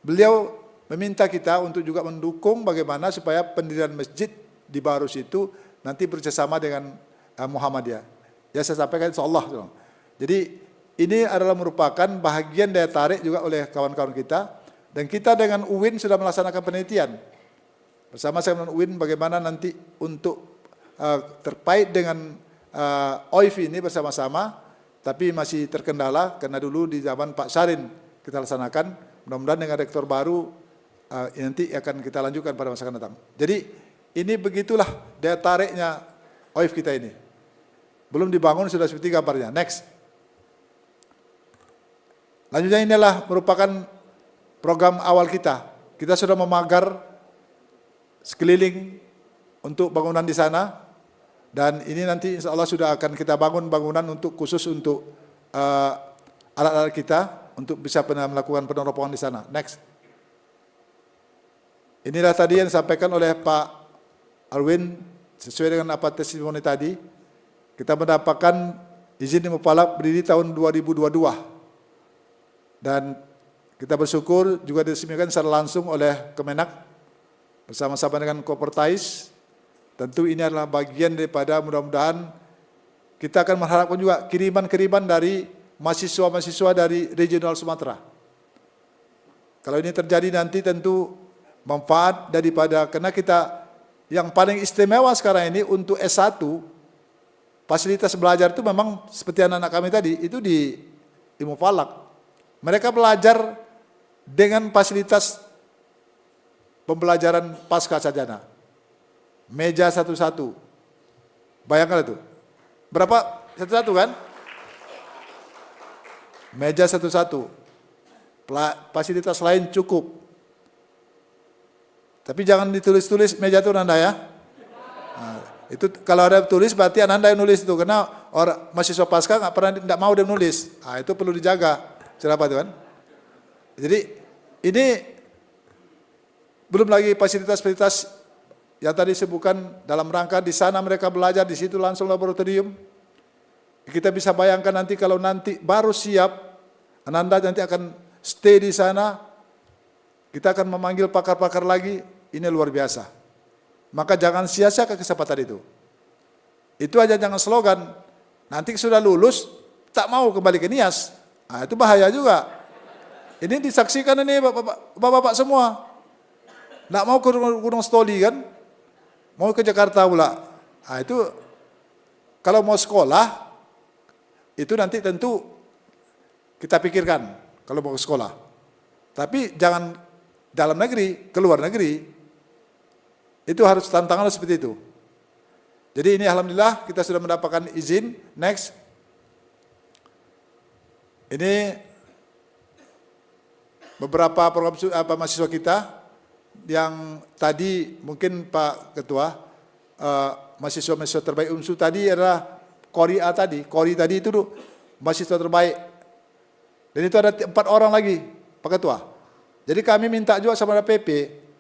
beliau meminta kita untuk juga mendukung bagaimana supaya pendirian masjid di Barus itu nanti bekerjasama dengan Muhammadiyah. Ya saya sampaikan insyaallah. Jadi ini adalah merupakan bahagian daya tarik juga oleh kawan-kawan kita, dan kita dengan UIN sudah melaksanakan penelitian bersama dengan UIN bagaimana nanti untuk terkait dengan OIF ini bersama-sama, tapi masih terkendala karena dulu di zaman Pak Sarin kita laksanakan. Mudah-mudahan dengan rektor baru nanti akan kita lanjutkan pada masa akan datang. Jadi ini begitulah daya tariknya OIF kita ini. Belum dibangun sudah seperti gambarnya. Next. Lanjutnya inilah merupakan program awal kita. Kita sudah memagar sekeliling untuk bangunan di sana, dan ini nanti insya Allah sudah akan kita bangun bangunan untuk khusus untuk alat-alat kita untuk bisa melakukan peneropongan di sana. Next. Inilah tadi yang disampaikan oleh Pak Arwin sesuai dengan apa testimoni tadi. Kita mendapatkan izin Mupalap berdiri tahun 2022. Dan kita bersyukur juga diresmikan secara langsung oleh Kemenak bersama-sama dengan Kopertais. Tentu ini adalah bagian daripada mudah-mudahan kita akan mengharapkan juga kiriman-kiriman dari mahasiswa-mahasiswa dari regional Sumatera. Kalau ini terjadi nanti tentu manfaat daripada, karena kita yang paling istimewa sekarang ini untuk S1, fasilitas belajar itu memang seperti anak-anak kami tadi, itu di Ilmu Falak. Mereka belajar dengan fasilitas pembelajaran pasca sarjana. Meja satu-satu. Bayangkan itu. Berapa? Satu-satu kan? Meja satu-satu. Fasilitas lain cukup. Tapi jangan ditulis-tulis meja itu Nanda ya. Nah, itu kalau ada tulis berarti Nanda yang nulis itu, karena orang mahasiswa pasca tidak mau dia nulis. Nah, itu perlu dijaga. Kenapa itu kan? Jadi ini belum lagi fasilitas-fasilitas yang tadi disebutkan dalam rangka di sana mereka belajar, di situ langsung laboratorium. Kita bisa bayangkan nanti kalau nanti baru siap, Ananda nanti akan stay di sana, kita akan memanggil pakar-pakar lagi, ini luar biasa. Maka jangan sia-siakan kesempatan itu. Itu aja jangan slogan, nanti sudah lulus, tak mau kembali ke Nias. Nah, itu bahaya juga. Ini disaksikan ini bapak-bapak semua. Nggak mau ke Gunung Stoli kan, mau ke Jakarta pula. Nah, itu kalau mau sekolah, itu nanti tentu kita pikirkan kalau mau ke sekolah. Tapi jangan dalam negeri, ke luar negeri. Itu harus tantangan seperti itu. Jadi ini alhamdulillah kita sudah mendapatkan izin. Next. Ini beberapa program mahasiswa kita yang tadi mungkin Pak Ketua, mahasiswa-mahasiswa terbaik UMSU tadi adalah Kori A tadi. Kori tadi itu mahasiswa terbaik. Dan itu ada 4 orang lagi, Pak Ketua. Jadi kami minta juga sama PP,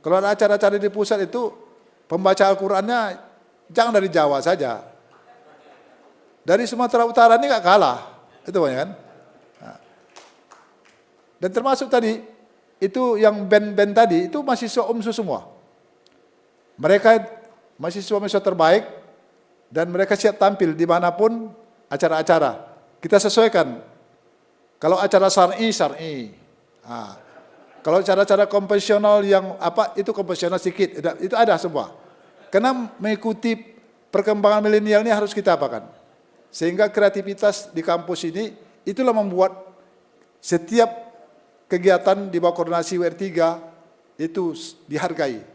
kalau ada acara-acara di pusat itu, pembaca Al-Qurannya jangan dari Jawa saja. Dari Sumatera Utara ini nggak kalah. Itu banyak kan. Nah. Dan termasuk tadi, itu yang band-band tadi, itu mahasiswa UMSU semua. Mereka mahasiswa-mahasiswa terbaik, dan mereka siap tampil dimanapun acara-acara. Kita sesuaikan. Kalau acara syar'i, syar'i. Nah, kalau acara-acara konvensional yang itu konvensional sedikit, itu ada semua. Karena mengikuti perkembangan milenial ini harus kita apakan. Sehingga kreativitas di kampus ini, itulah membuat setiap kegiatan di bawah koordinasi WR3 itu dihargai.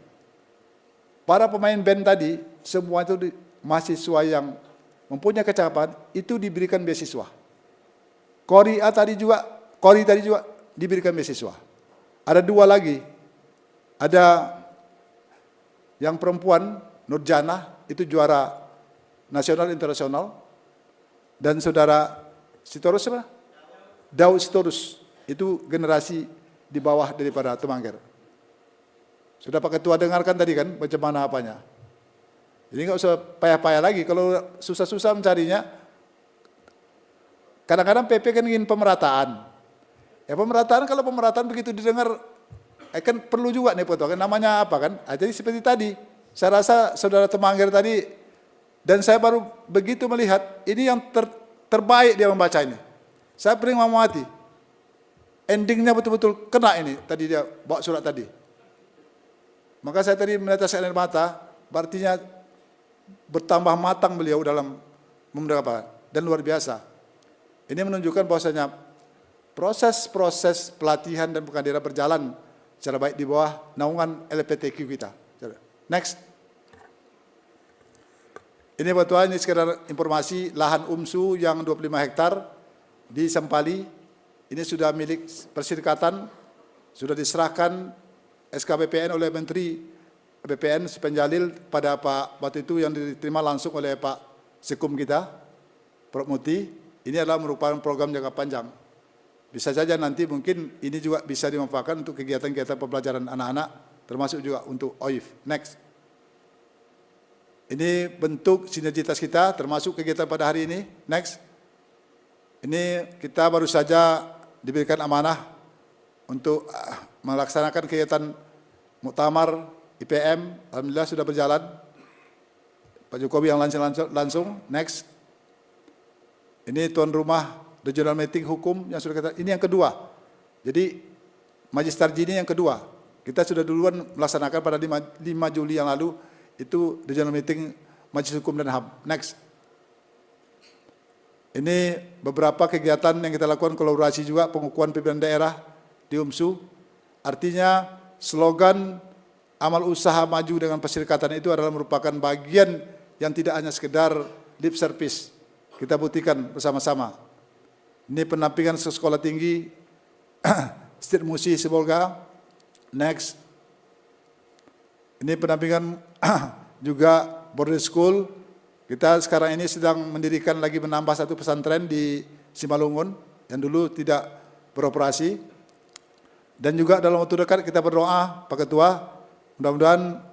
Para pemain band tadi, semua itu mahasiswa yang mempunyai kecakapan itu diberikan beasiswa. Kori tadi juga diberikan beasiswa. Ada 2 lagi. Ada yang perempuan Nurjana itu juara nasional internasional, dan saudara Sitorus apa? Daud Sitorus itu generasi di bawah daripada Temangger. Sudah Pak Ketua dengarkan tadi kan macam mana apanya. Jadi nggak usah payah-payah lagi. Kalau susah-susah mencarinya, kadang-kadang PP kan ingin pemerataan. Ya pemerataan, kalau pemerataan begitu didengar, kan perlu juga nih foto. Namanya apa kan? Jadi seperti tadi, saya rasa saudara Temangger tadi, dan saya baru begitu melihat, ini yang terbaik dia membaca ini. Saya paling mau mati. Endingnya betul-betul kena ini, tadi dia bawa surat tadi. Maka saya tadi meneteskan air mata, artinya bertambah matang beliau dalam memberitakan, dan luar biasa. Ini menunjukkan bahwasanya proses-proses pelatihan dan pengkaderan berjalan secara baik di bawah naungan LPTQ kita. Next. Ini Batua, ini sekedar informasi lahan UMSU yang 25 hektar di Sempali. Ini sudah milik perserikatan, sudah diserahkan SKBPN oleh Menteri BPN Supenjalil pada Pak waktu itu, yang diterima langsung oleh Pak Sekum kita, Prof. Muti. Ini adalah merupakan program jangka panjang. Bisa saja nanti mungkin ini juga bisa dimanfaatkan untuk kegiatan-kegiatan pembelajaran anak-anak, termasuk juga untuk OIF. Next. Ini bentuk sinergitas kita, termasuk kegiatan pada hari ini. Next. Ini kita baru saja diberikan amanah untuk melaksanakan kegiatan muktamar IPM, alhamdulillah sudah berjalan. Pak Jokowi yang langsung. Next. Ini tuan rumah Regional Meeting Hukum yang sudah kita, ini yang kedua. Jadi Majelis Tarjih ini yang kedua. Kita sudah duluan melaksanakan pada 5 Juli yang lalu, itu Regional Meeting Majelis Hukum dan HAM. Next. Ini beberapa kegiatan yang kita lakukan, kolaborasi juga pengukuhan pimpinan daerah di UMSU. Artinya slogan amal usaha maju dengan perserikatan itu adalah merupakan bagian yang tidak hanya sekedar lip service. Kita buktikan bersama-sama. Ini pendampingan sekolah tinggi Stit Musi Sibolga. Next. Ini pendampingan juga boarding school. Kita sekarang ini sedang mendirikan lagi, menambah satu pesantren di Simalungun yang dulu tidak beroperasi. Dan juga dalam waktu dekat kita berdoa, Pak Ketua, mudah-mudahan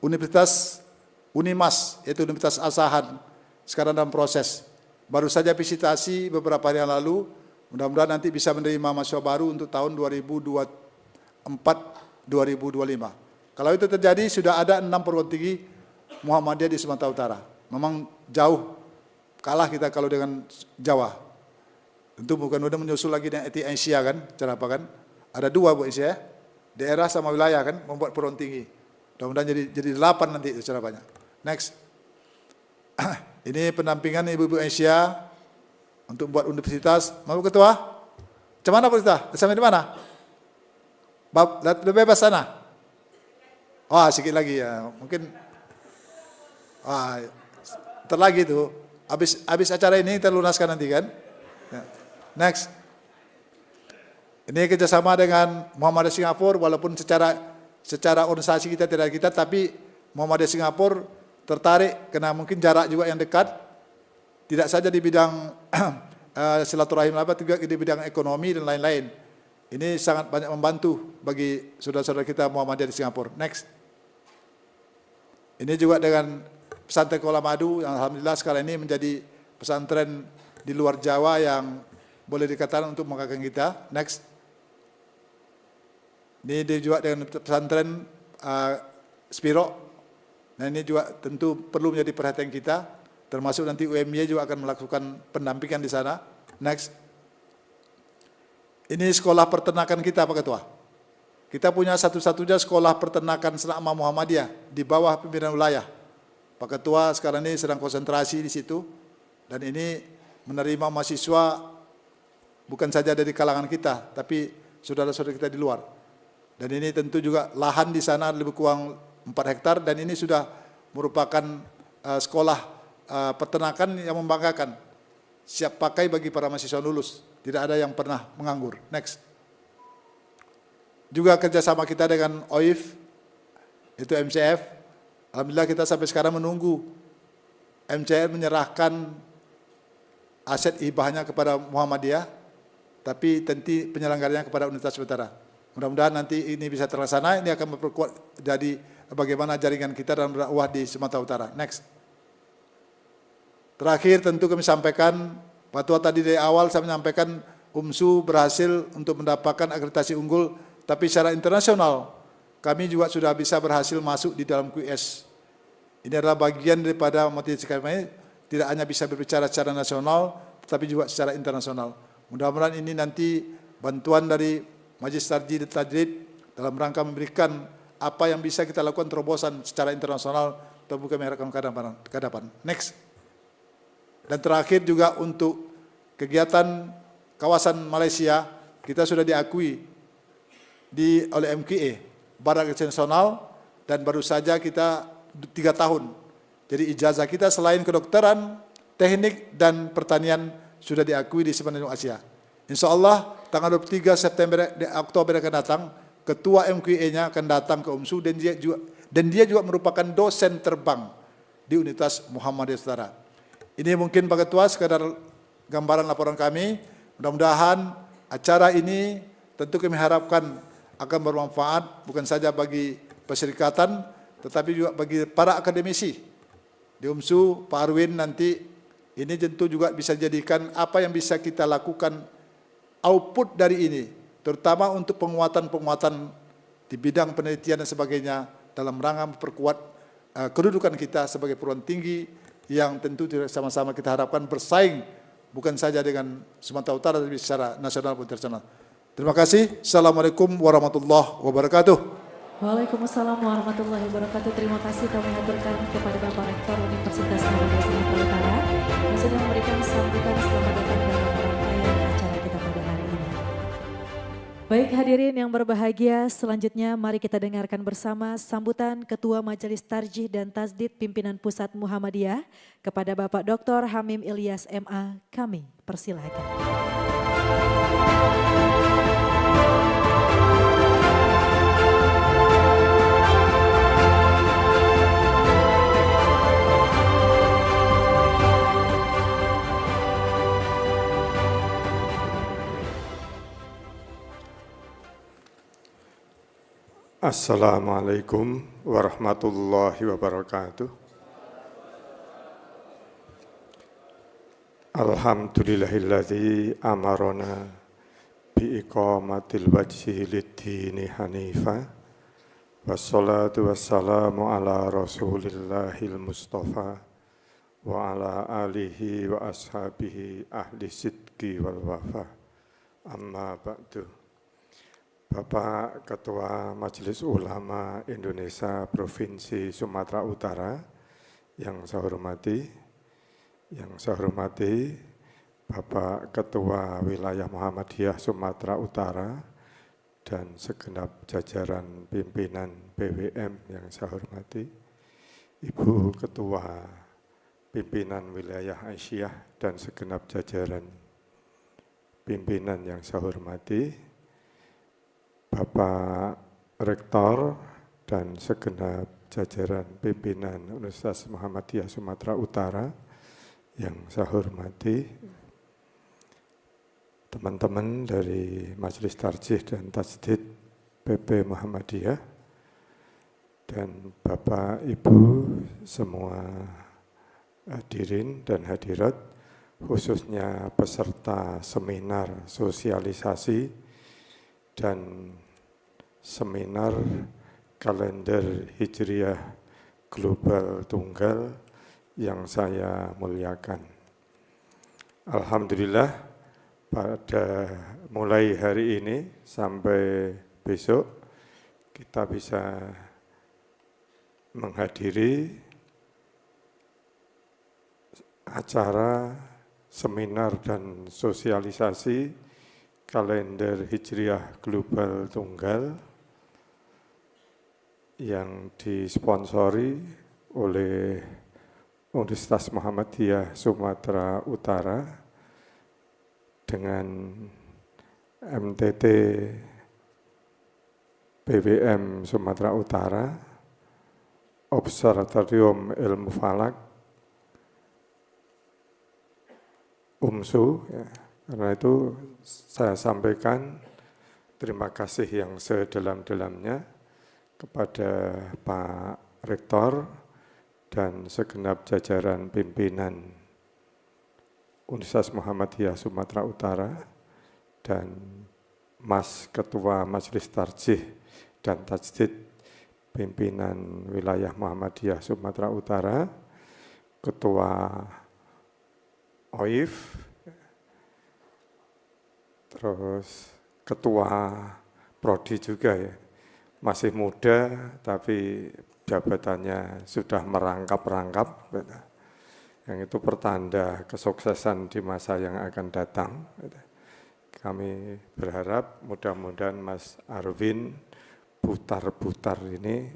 Universitas Unimas, yaitu Universitas Asahan, sekarang dalam proses. Baru saja visitasi beberapa hari yang lalu, mudah-mudahan nanti bisa menerima mahasiswa baru untuk tahun 2024-2025. Kalau itu terjadi, sudah ada 6 perguruan tinggi Muhammadiyah di Sumatera Utara. Memang jauh kalah kita kalau dengan Jawa. Tentu bukan udah menyusul lagi dengan Asia kan, cara apa kan? Ada 2 Bu Asia, daerah sama wilayah kan, membuat perguruan tinggi. Mudah-mudahan jadi 8 nanti secara banyak. Next. Ini pendampingan Ibu-Ibu Asia untuk buat universitas. Mau Ketua? Macam mana Pak Ketua? Sampai di mana? Lebih bebas sana? Wah, sedikit lagi ya. Mungkin terlagi itu. Habis acara ini kita lunaskan nanti kan? Ya. Next. Ini kerjasama dengan Muhammadiyah Singapura, walaupun secara organisasi kita tidak kita, tapi Muhammadiyah Singapura tertarik karena mungkin jarak juga yang dekat, tidak saja di bidang silaturahim, juga di bidang ekonomi dan lain-lain. Ini sangat banyak membantu bagi saudara-saudara kita Muhammadiyah di Singapura. Next. Ini juga dengan pesantren Kuala Madu yang alhamdulillah sekarang ini menjadi pesantren di luar Jawa yang boleh dikatakan untuk mengangkat kita. Next. Ini juga dengan pesantren Spiro. Nah ini juga tentu perlu menjadi perhatian kita, termasuk nanti UMY juga akan melakukan pendampingan di sana. Next. Ini sekolah peternakan kita Pak Ketua. Kita punya satu-satunya sekolah peternakan selama Muhammadiyah di bawah pimpinan wilayah. Pak Ketua sekarang ini sedang konsentrasi di situ, dan ini menerima mahasiswa bukan saja dari kalangan kita, tapi saudara-saudara kita di luar. Dan ini tentu juga lahan di sana lebih kurang 4 hektar, dan ini sudah merupakan sekolah peternakan yang membanggakan. Siap pakai bagi para mahasiswa lulus, tidak ada yang pernah menganggur. Next. Juga kerjasama kita dengan OIF, itu MCF. Alhamdulillah kita sampai sekarang menunggu MCF menyerahkan aset hibahnya kepada Muhammadiyah, tapi tentu penyelenggaranya kepada Universitas Utara. Mudah-mudahan nanti ini bisa terlaksana, ini akan memperkuat jadi bagaimana jaringan kita dalam dakwah di Sumatera Utara. Next. Terakhir tentu kami sampaikan, Pak Ketua tadi dari awal saya menyampaikan UMSU berhasil untuk mendapatkan akreditasi unggul, tapi secara internasional kami juga sudah bisa berhasil masuk di dalam QS. Ini adalah bagian daripada motivasi kami, tidak hanya bisa berbicara secara nasional, tetapi juga secara internasional. Mudah-mudahan ini nanti bantuan dari Majelis Tarjih dan Tajrid dalam rangka memberikan apa yang bisa kita lakukan terobosan secara internasional, tentu kami harapkan ke depan. Next. Dan terakhir juga untuk kegiatan kawasan Malaysia, kita sudah diakui oleh MQA, Badan Nasional, dan baru saja kita 3 tahun. Jadi ijazah kita selain kedokteran, teknik, dan pertanian sudah diakui di sepanjang Asia. Insya Allah tanggal 23 Oktober akan datang, ketua MQA-nya akan datang ke UMSU, dan dia juga merupakan dosen terbang di Universitas Muhammadiyah Utara. Ini mungkin Pak Ketua sekadar gambaran laporan kami. Mudah-mudahan acara ini tentu kami harapkan akan bermanfaat bukan saja bagi perserikatan, tetapi juga bagi para akademisi di UMSU. Pak Arwin nanti ini tentu juga bisa jadikan apa yang bisa kita lakukan output dari ini, terutama untuk penguatan-penguatan di bidang penelitian dan sebagainya, dalam rangka memperkuat kedudukan kita sebagai perguruan tinggi yang tentu sama-sama kita harapkan bersaing bukan saja dengan Sumatera Utara tapi secara nasional maupun internasional. Terima kasih. Assalamualaikum warahmatullahi wabarakatuh. Waalaikumsalam warahmatullahi wabarakatuh. Terima kasih kami haturkan kepada Bapak Rektor Universitas Muhammadiyah Sumatera Utara yang sudah memberikan sambutan selamat datang dalam rangkaian acara kita pada hari ini. Baik hadirin yang berbahagia, selanjutnya mari kita dengarkan bersama sambutan Ketua Majelis Tarjih dan Tasdid Pimpinan Pusat Muhammadiyah kepada Bapak Dr. Hamim Ilyas MA. Kami persilahkan. Assalamualaikum warahmatullahi wabarakatuh. Alhamdulillahilladzi amarona biiqamatil wajhi lid-dini hanifa. Wassalatu wassalamu ala rasulillahil mustafa wa ala alihi wa ashabihi ahli sidqi wal wafa. Amma ba'du. Bapak Ketua Majelis Ulama Indonesia Provinsi Sumatera Utara yang saya hormati, Bapak Ketua Wilayah Muhammadiyah Sumatera Utara dan segenap jajaran pimpinan PWM yang saya hormati, Ibu Ketua Pimpinan Wilayah Aisyah dan segenap jajaran pimpinan yang saya hormati, Bapak Rektor dan segenap jajaran pimpinan Universitas Muhammadiyah Sumatera Utara yang saya hormati, teman-teman dari Majelis Tarjih dan Tasdid PP Muhammadiyah, dan Bapak Ibu semua hadirin dan hadirat, khususnya peserta seminar sosialisasi dan seminar kalender Hijriah Global Tunggal yang saya muliakan. Alhamdulillah pada mulai hari ini sampai besok kita bisa menghadiri acara seminar dan sosialisasi kalender Hijriah Global Tunggal yang disponsori oleh Universitas Muhammadiyah Sumatera Utara dengan MTT PWM Sumatera Utara, Observatorium Ilmu Falak, UMSU, ya. Karena itu saya sampaikan terima kasih yang sedalam-dalamnya kepada Pak Rektor dan segenap jajaran pimpinan Universitas Muhammadiyah Sumatera Utara dan Mas Ketua Majelis Tarjih dan Tasdid Pimpinan Wilayah Muhammadiyah Sumatera Utara, Ketua OIF, terus Ketua Prodi juga ya, masih muda tapi jabatannya sudah merangkap-rangkap, yang itu pertanda kesuksesan di masa yang akan datang. Kami berharap mudah-mudahan Mas Arvin Butar-Butar ini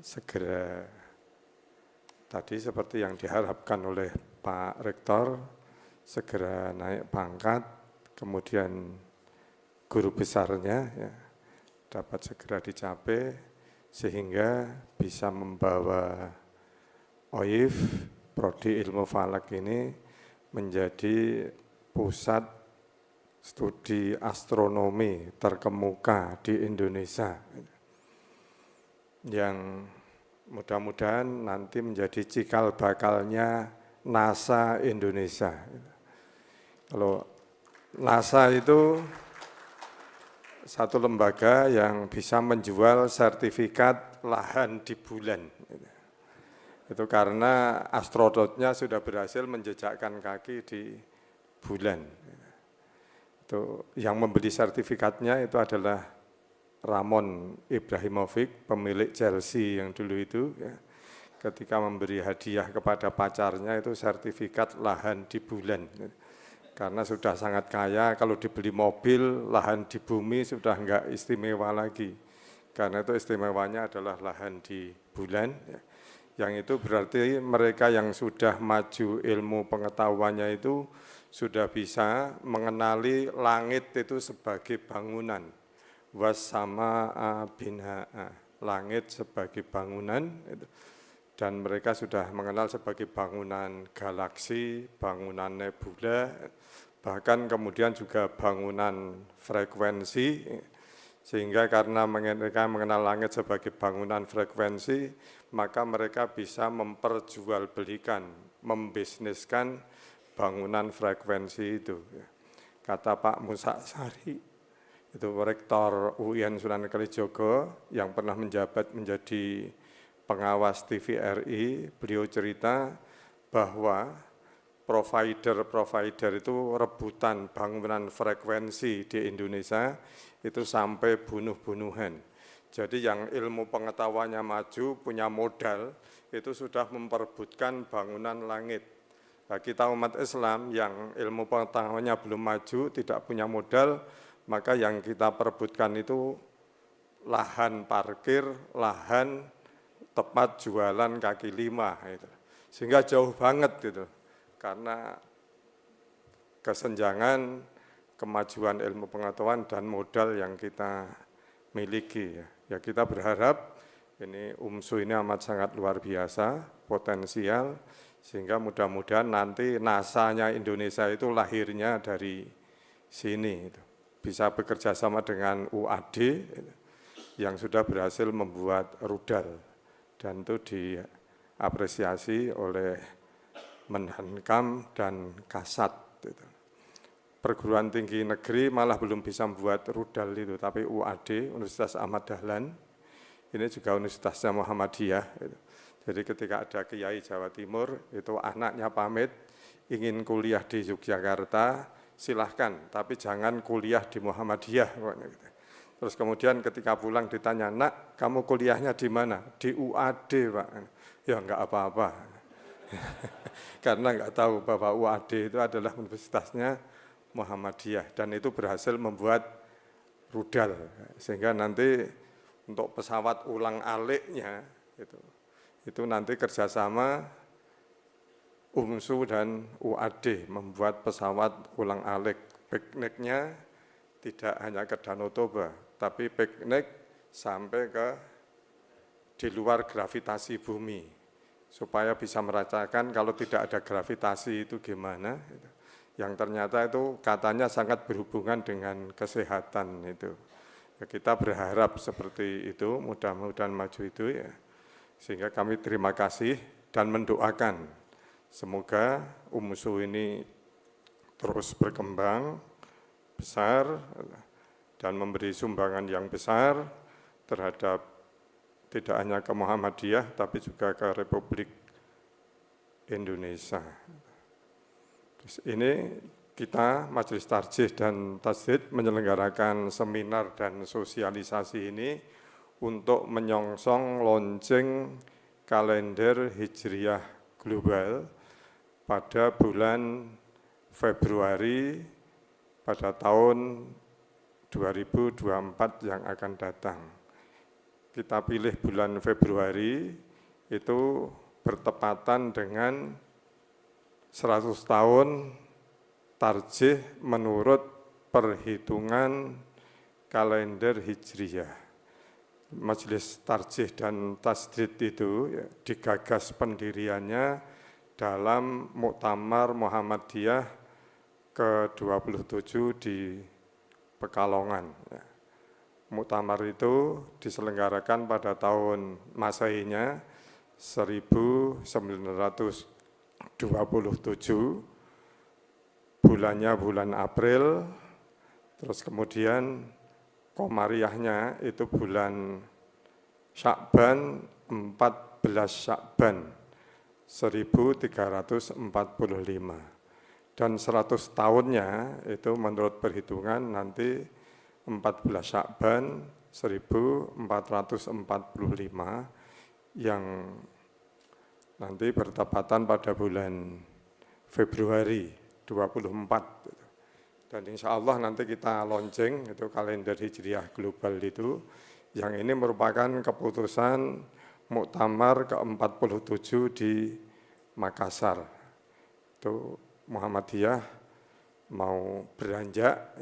segera tadi seperti yang diharapkan oleh Pak Rektor, segera naik pangkat, kemudian guru besarnya ya, dapat segera dicapai sehingga bisa membawa OIF, Prodi Ilmu Falak ini menjadi pusat studi astronomi terkemuka di Indonesia yang mudah-mudahan nanti menjadi cikal bakalnya NASA Indonesia. Kalau NASA itu satu lembaga yang bisa menjual sertifikat lahan di bulan. Itu karena astronautnya sudah berhasil menjejakkan kaki di bulan. Itu yang membeli sertifikatnya itu adalah Ramon Ibrahimovic, pemilik Chelsea yang dulu itu. Ya. Ketika memberi hadiah kepada pacarnya itu sertifikat lahan di bulan. Karena sudah sangat kaya, kalau dibeli mobil, lahan di bumi sudah enggak istimewa lagi. Karena itu istimewanya adalah lahan di bulan. Ya. Yang itu berarti mereka yang sudah maju ilmu pengetahuannya itu sudah bisa mengenali langit itu sebagai bangunan. Wassama bina'a, langit sebagai bangunan. Dan mereka sudah mengenal sebagai bangunan galaksi, bangunan nebula, bahkan kemudian juga bangunan frekuensi. Sehingga karena mereka mengenal langit sebagai bangunan frekuensi, maka mereka bisa memperjualbelikan, membisniskan bangunan frekuensi itu. Kata Pak Musa Sari, itu Rektor UIN Sunan Kalijogo yang pernah menjabat menjadi pengawas TVRI, beliau cerita bahwa provider itu rebutan bangunan frekuensi di Indonesia itu sampai bunuh-bunuhan. Jadi yang ilmu pengetahuannya maju, punya modal, itu sudah memperebutkan bangunan langit. Nah, kita umat Islam yang ilmu pengetahuannya belum maju, tidak punya modal, maka yang kita perebutkan itu lahan parkir, lahan tempat jualan kaki lima. Gitu. Sehingga jauh banget gitu. Karena kesenjangan kemajuan ilmu pengetahuan dan modal yang kita miliki. Ya kita berharap ini UMSU ini amat sangat luar biasa, potensial, sehingga mudah-mudahan nanti NASA-nya Indonesia itu lahirnya dari sini. Bisa bekerja sama dengan UAD yang sudah berhasil membuat rudal, dan itu diapresiasi oleh Menhankam dan Kasat. Perguruan tinggi negeri malah belum bisa membuat rudal itu, tapi UAD, Universitas Ahmad Dahlan, ini juga Universitasnya Muhammadiyah. Jadi ketika ada Kiai Jawa Timur, itu anaknya pamit, ingin kuliah di Yogyakarta, silahkan, tapi jangan kuliah di Muhammadiyah. Terus kemudian ketika pulang ditanya, nak, kamu kuliahnya di mana? Di UAD, Pak. Ya enggak apa-apa. Karena enggak tahu bahwa UAD itu adalah universitasnya Muhammadiyah, dan itu berhasil membuat rudal, sehingga nanti untuk pesawat ulang aliknya itu nanti kerjasama UMSU dan UAD membuat pesawat ulang alik. Pikniknya tidak hanya ke Danau Toba, tapi piknik sampai ke di luar gravitasi bumi, supaya bisa merasakan kalau tidak ada gravitasi itu gimana. Yang ternyata itu katanya sangat berhubungan dengan kesehatan itu. Ya, kita berharap seperti itu, mudah-mudahan maju itu ya. Sehingga kami terima kasih dan mendoakan semoga UMSU ini terus berkembang besar dan memberi sumbangan yang besar terhadap tidak hanya ke Muhammadiyah tapi juga ke Republik Indonesia. Terus ini kita Majelis Tarjih dan Tasdid menyelenggarakan seminar dan sosialisasi ini untuk menyongsong launching kalender Hijriah Global pada bulan Februari pada tahun 2024 yang akan datang. Kita pilih bulan Februari itu bertepatan dengan 100 tahun tarjih menurut perhitungan kalender Hijriyah. Majelis Tarjih dan Tasdid itu ya, digagas pendiriannya dalam Muktamar Muhammadiyah ke-27 di Pekalongan. Ya. Muktamar itu diselenggarakan pada tahun Masehinya 1927, bulannya bulan April, terus kemudian Komariahnya itu bulan Sya'ban, 14 Sya'ban 1345. Dan 100 tahunnya itu menurut perhitungan nanti 14 Sya'ban 1445 yang nanti bertepatan pada bulan Februari 24. Dan insya Allah nanti kita launching itu kalender Hijriah Global itu, yang ini merupakan keputusan Muktamar ke-47 di Makassar. Itu Muhammadiyah mau beranjak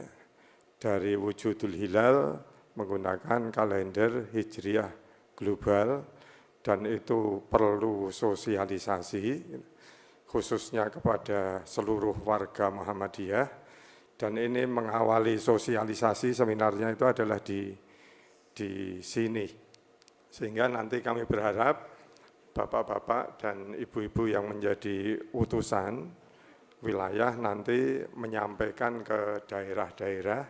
dari wujudul hilal menggunakan kalender Hijriah Global, dan itu perlu sosialisasi khususnya kepada seluruh warga Muhammadiyah. Dan ini mengawali sosialisasi seminarnya itu adalah di sini. Sehingga nanti kami berharap bapak-bapak dan ibu-ibu yang menjadi utusan wilayah nanti menyampaikan ke daerah-daerah,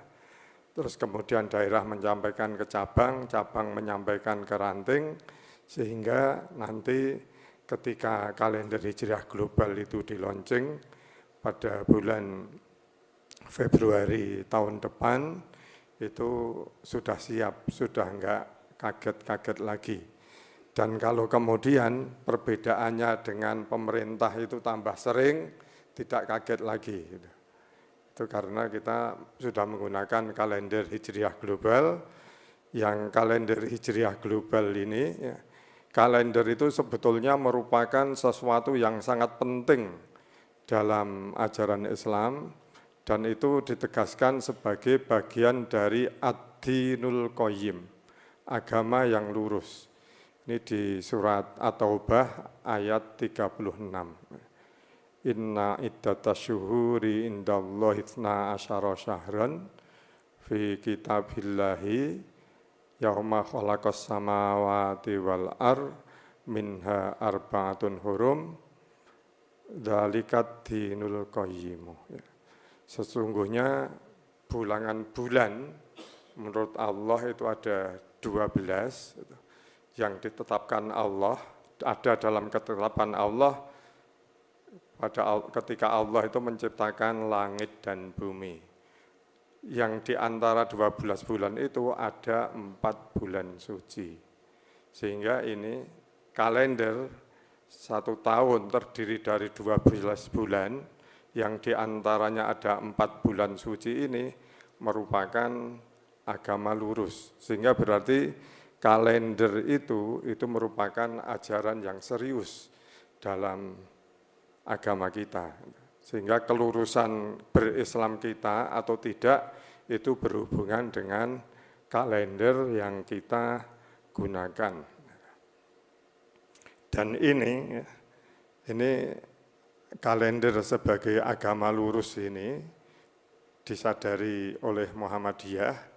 terus kemudian daerah menyampaikan ke cabang, cabang menyampaikan ke ranting, sehingga nanti ketika kalender Hijriah Global itu di-launching pada bulan Februari tahun depan itu sudah siap, sudah enggak kaget-kaget lagi. Dan kalau kemudian perbedaannya dengan pemerintah itu tambah sering, tidak kaget lagi. Itu karena kita sudah menggunakan kalender Hijriah Global, yang kalender Hijriah Global ini, kalender itu sebetulnya merupakan sesuatu yang sangat penting dalam ajaran Islam, dan itu ditegaskan sebagai bagian dari ad-dinul qayyim, agama yang lurus. Ini di surat At-Taubah ayat 36. Inna iddatasyuhuri indallahi itsna asyara syahran fi kitabillahi yauma khalaqas samawati wal ar minha arba'atun hurum dzalikat dinul qayyim. Sesungguhnya bilangan bulan menurut Allah itu ada 12 yang ditetapkan Allah, ada dalam ketetapan Allah ketika Allah itu menciptakan langit dan bumi. Yang di antara 12 bulan itu ada 4 bulan suci. Sehingga ini kalender 1 tahun terdiri dari 12 bulan, yang diantaranya ada 4 bulan suci ini merupakan agama lurus. Sehingga berarti kalender itu merupakan ajaran yang serius dalam agama kita. Sehingga kelurusan berislam kita atau tidak itu berhubungan dengan kalender yang kita gunakan. Dan ini kalender sebagai agama lurus ini disadari oleh Muhammadiyah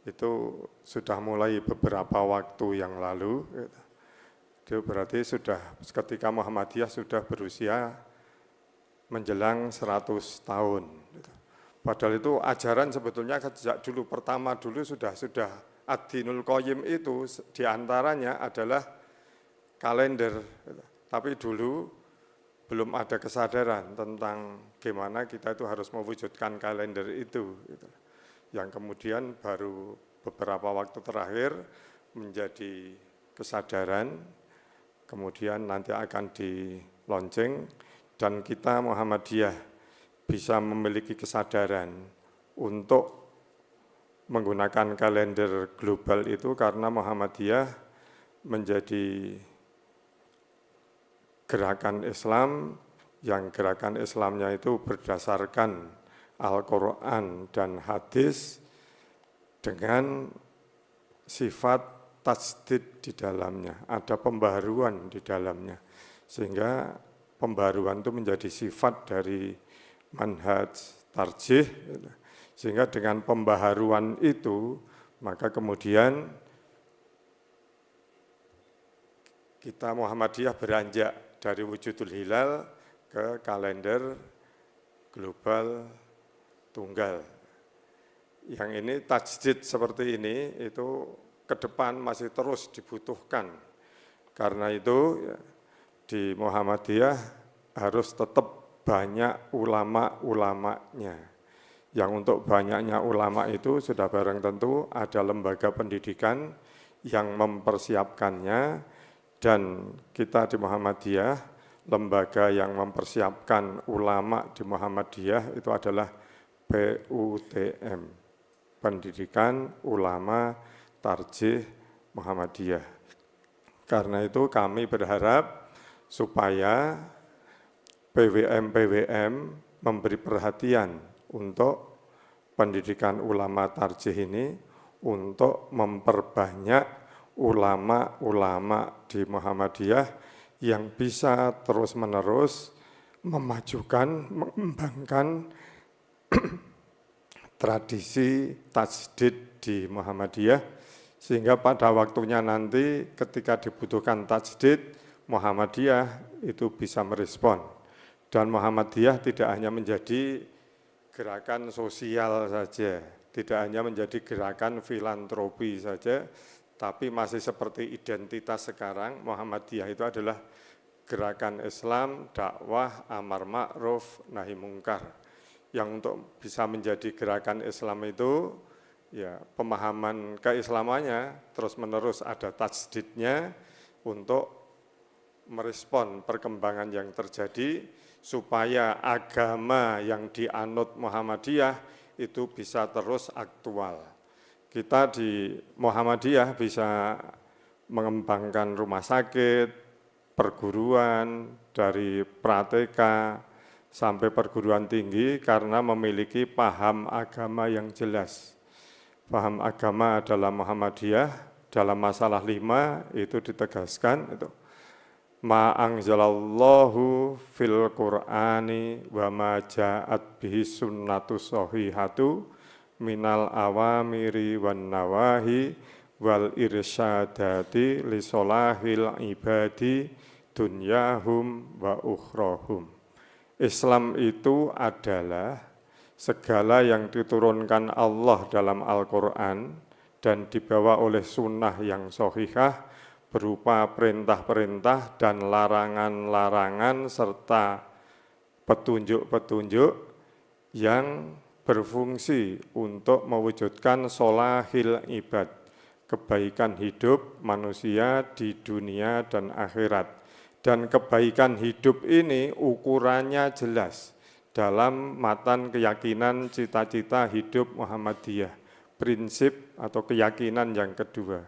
itu sudah mulai beberapa waktu yang lalu. Itu berarti sudah ketika Muhammadiyah sudah berusia menjelang 100 tahun. Padahal itu ajaran sebetulnya sejak dulu pertama dulu sudah ad-dinul qayyim itu diantaranya adalah kalender. Tapi dulu belum ada kesadaran tentang gimana kita itu harus mewujudkan kalender itu. Yang kemudian baru beberapa waktu terakhir menjadi kesadaran, kemudian nanti akan di-launching, dan kita Muhammadiyah bisa memiliki kesadaran untuk menggunakan kalender global itu karena Muhammadiyah menjadi gerakan Islam yang gerakan Islamnya itu berdasarkan Al-Quran dan hadis dengan sifat tajdid di dalamnya, ada pembaharuan di dalamnya. Sehingga pembaharuan itu menjadi sifat dari manhaj tarjih. Sehingga dengan pembaharuan itu, maka kemudian kita Muhammadiyah beranjak dari wujudul hilal ke kalender global tunggal yang ini tajdid seperti ini itu ke depan masih terus dibutuhkan. Karena itu ya, di Muhammadiyah harus tetap banyak ulama-ulamanya. Yang untuk banyaknya ulama itu sudah barang tentu ada lembaga pendidikan yang mempersiapkannya, dan kita di Muhammadiyah, lembaga yang mempersiapkan ulama di Muhammadiyah itu adalah PUTM, Pendidikan Ulama Tarjih Muhammadiyah. Karena itu kami berharap supaya PWM memberi perhatian untuk pendidikan ulama tarjih ini untuk memperbanyak ulama-ulama di Muhammadiyah yang bisa terus-menerus memajukan, mengembangkan tradisi tajdid di Muhammadiyah, sehingga pada waktunya nanti ketika dibutuhkan tajdid, Muhammadiyah itu bisa merespon. Dan Muhammadiyah tidak hanya menjadi gerakan sosial saja, tidak hanya menjadi gerakan filantropi saja, tapi masih seperti identitas sekarang. Muhammadiyah itu adalah gerakan Islam, dakwah, amar ma'ruf, nahi mungkar. Yang untuk bisa menjadi gerakan Islam itu, ya pemahaman keislamannya terus-menerus ada tajdidnya untuk merespon perkembangan yang terjadi, supaya agama yang dianut Muhammadiyah itu bisa terus aktual. Kita di Muhammadiyah bisa mengembangkan rumah sakit, perguruan, dari prateka sampai perguruan tinggi karena memiliki paham agama yang jelas. Paham agama adalah Muhammadiyah, dalam masalah 5 itu ditegaskan, itu ma anzalallahu fil Qur'ani wa ma ja'at bihi sunnatus sahihatu minal awamiri wan nawahi wal irsyadati li solahil ibadi dunyahum wa ukhrahum. Islam itu adalah segala yang diturunkan Allah dalam Al-Quran dan dibawa oleh sunnah yang sahihah berupa perintah-perintah dan larangan-larangan serta petunjuk-petunjuk yang berfungsi untuk mewujudkan solahil ibad, kebaikan hidup manusia di dunia dan akhirat. Dan kebaikan hidup ini ukurannya jelas dalam matan keyakinan cita-cita hidup Muhammadiyah. Prinsip atau keyakinan yang kedua,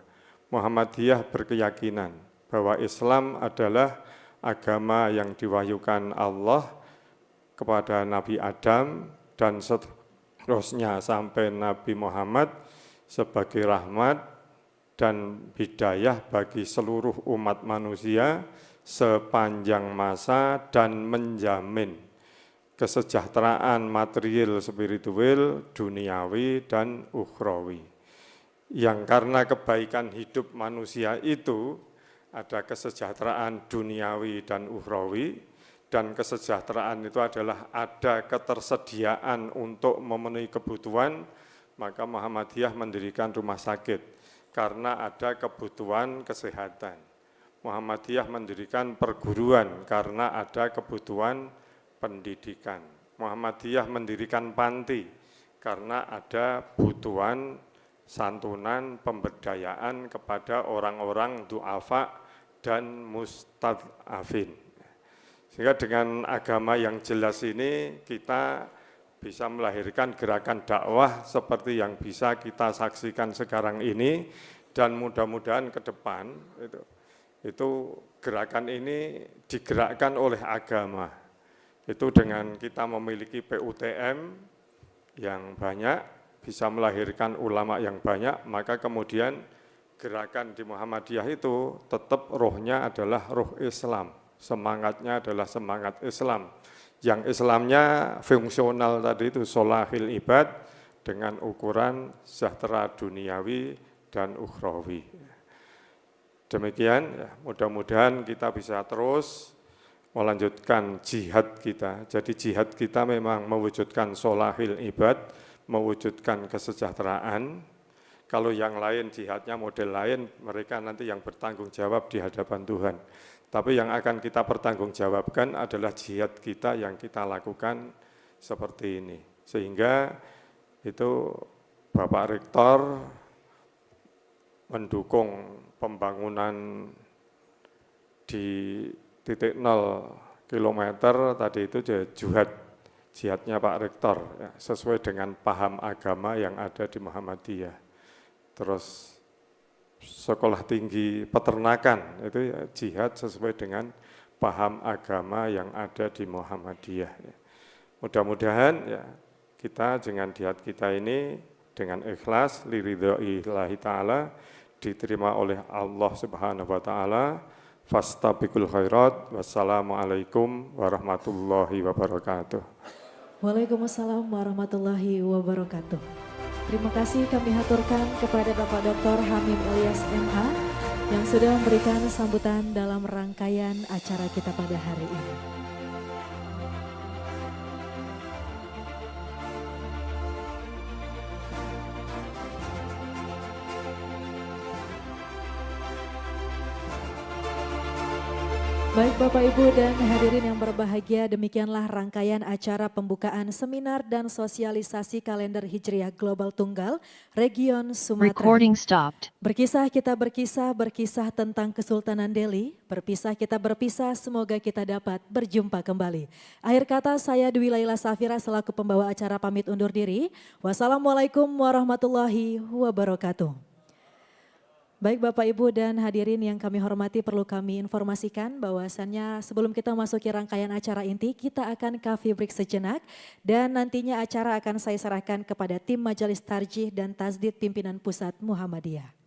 Muhammadiyah berkeyakinan bahwa Islam adalah agama yang diwahyukan Allah kepada Nabi Adam dan seterusnya sampai Nabi Muhammad sebagai rahmat dan hidayah bagi seluruh umat manusia sepanjang masa dan menjamin kesejahteraan material, spiritual, duniawi, dan ukhrawi. Yang karena kebaikan hidup manusia itu ada kesejahteraan duniawi dan ukhrawi, dan kesejahteraan itu adalah ada ketersediaan untuk memenuhi kebutuhan, maka Muhammadiyah mendirikan rumah sakit karena ada kebutuhan kesehatan. Muhammadiyah mendirikan perguruan karena ada kebutuhan pendidikan. Muhammadiyah mendirikan panti karena ada kebutuhan santunan pemberdayaan kepada orang-orang du'afa dan mustad'afin. Sehingga dengan agama yang jelas ini kita bisa melahirkan gerakan dakwah seperti yang bisa kita saksikan sekarang ini, dan mudah-mudahan ke depan itu gerakan ini digerakkan oleh agama. Itu dengan kita memiliki PUTM yang banyak, bisa melahirkan ulama yang banyak, maka kemudian gerakan di Muhammadiyah itu tetap rohnya adalah roh Islam, semangatnya adalah semangat Islam. Yang Islamnya fungsional tadi itu solahil ibad dengan ukuran sejahtera duniawi dan ukhrawi. Demikian, ya, mudah-mudahan kita bisa terus melanjutkan jihad kita. Jadi jihad kita memang mewujudkan solahil ibad, mewujudkan kesejahteraan. Kalau yang lain jihadnya model lain, mereka nanti yang bertanggung jawab di hadapan Tuhan. Tapi yang akan kita pertanggungjawabkan adalah jihad kita yang kita lakukan seperti ini. Sehingga itu Bapak Rektor mendukung pembangunan di titik 0 kilometer tadi itu jihadnya Pak Rektor ya, sesuai dengan paham agama yang ada di Muhammadiyah. Terus sekolah tinggi peternakan itu ya, jihad sesuai dengan paham agama yang ada di Muhammadiyah. Ya. Mudah-mudahan ya kita dengan jihad kita ini dengan ikhlas liridhoillahi ta'ala diterima oleh Allah Subhanahu wa taala. Fastabiqul khairat. Wassalamualaikum warahmatullahi wabarakatuh. Waalaikumsalam warahmatullahi wabarakatuh. Terima kasih kami haturkan kepada Bapak Dr. Hamim Ilyas MA yang sudah memberikan sambutan dalam rangkaian acara kita pada hari ini. Baik Bapak Ibu dan hadirin yang berbahagia, demikianlah rangkaian acara pembukaan seminar dan sosialisasi kalender Hijriah Global Tunggal Region Sumatera. Recording stopped. Berkisah kita berkisah tentang Kesultanan Delhi, berpisah kita berpisah, semoga kita dapat berjumpa kembali. Akhir kata saya Dwi Laila Safira selaku pembawa acara pamit undur diri. Wassalamualaikum warahmatullahi wabarakatuh. Baik Bapak Ibu dan hadirin yang kami hormati, perlu kami informasikan bahwasannya sebelum kita memasuki rangkaian acara inti, kita akan coffee break sejenak dan nantinya acara akan saya serahkan kepada tim Majelis Tarjih dan Tasdid Pimpinan Pusat Muhammadiyah.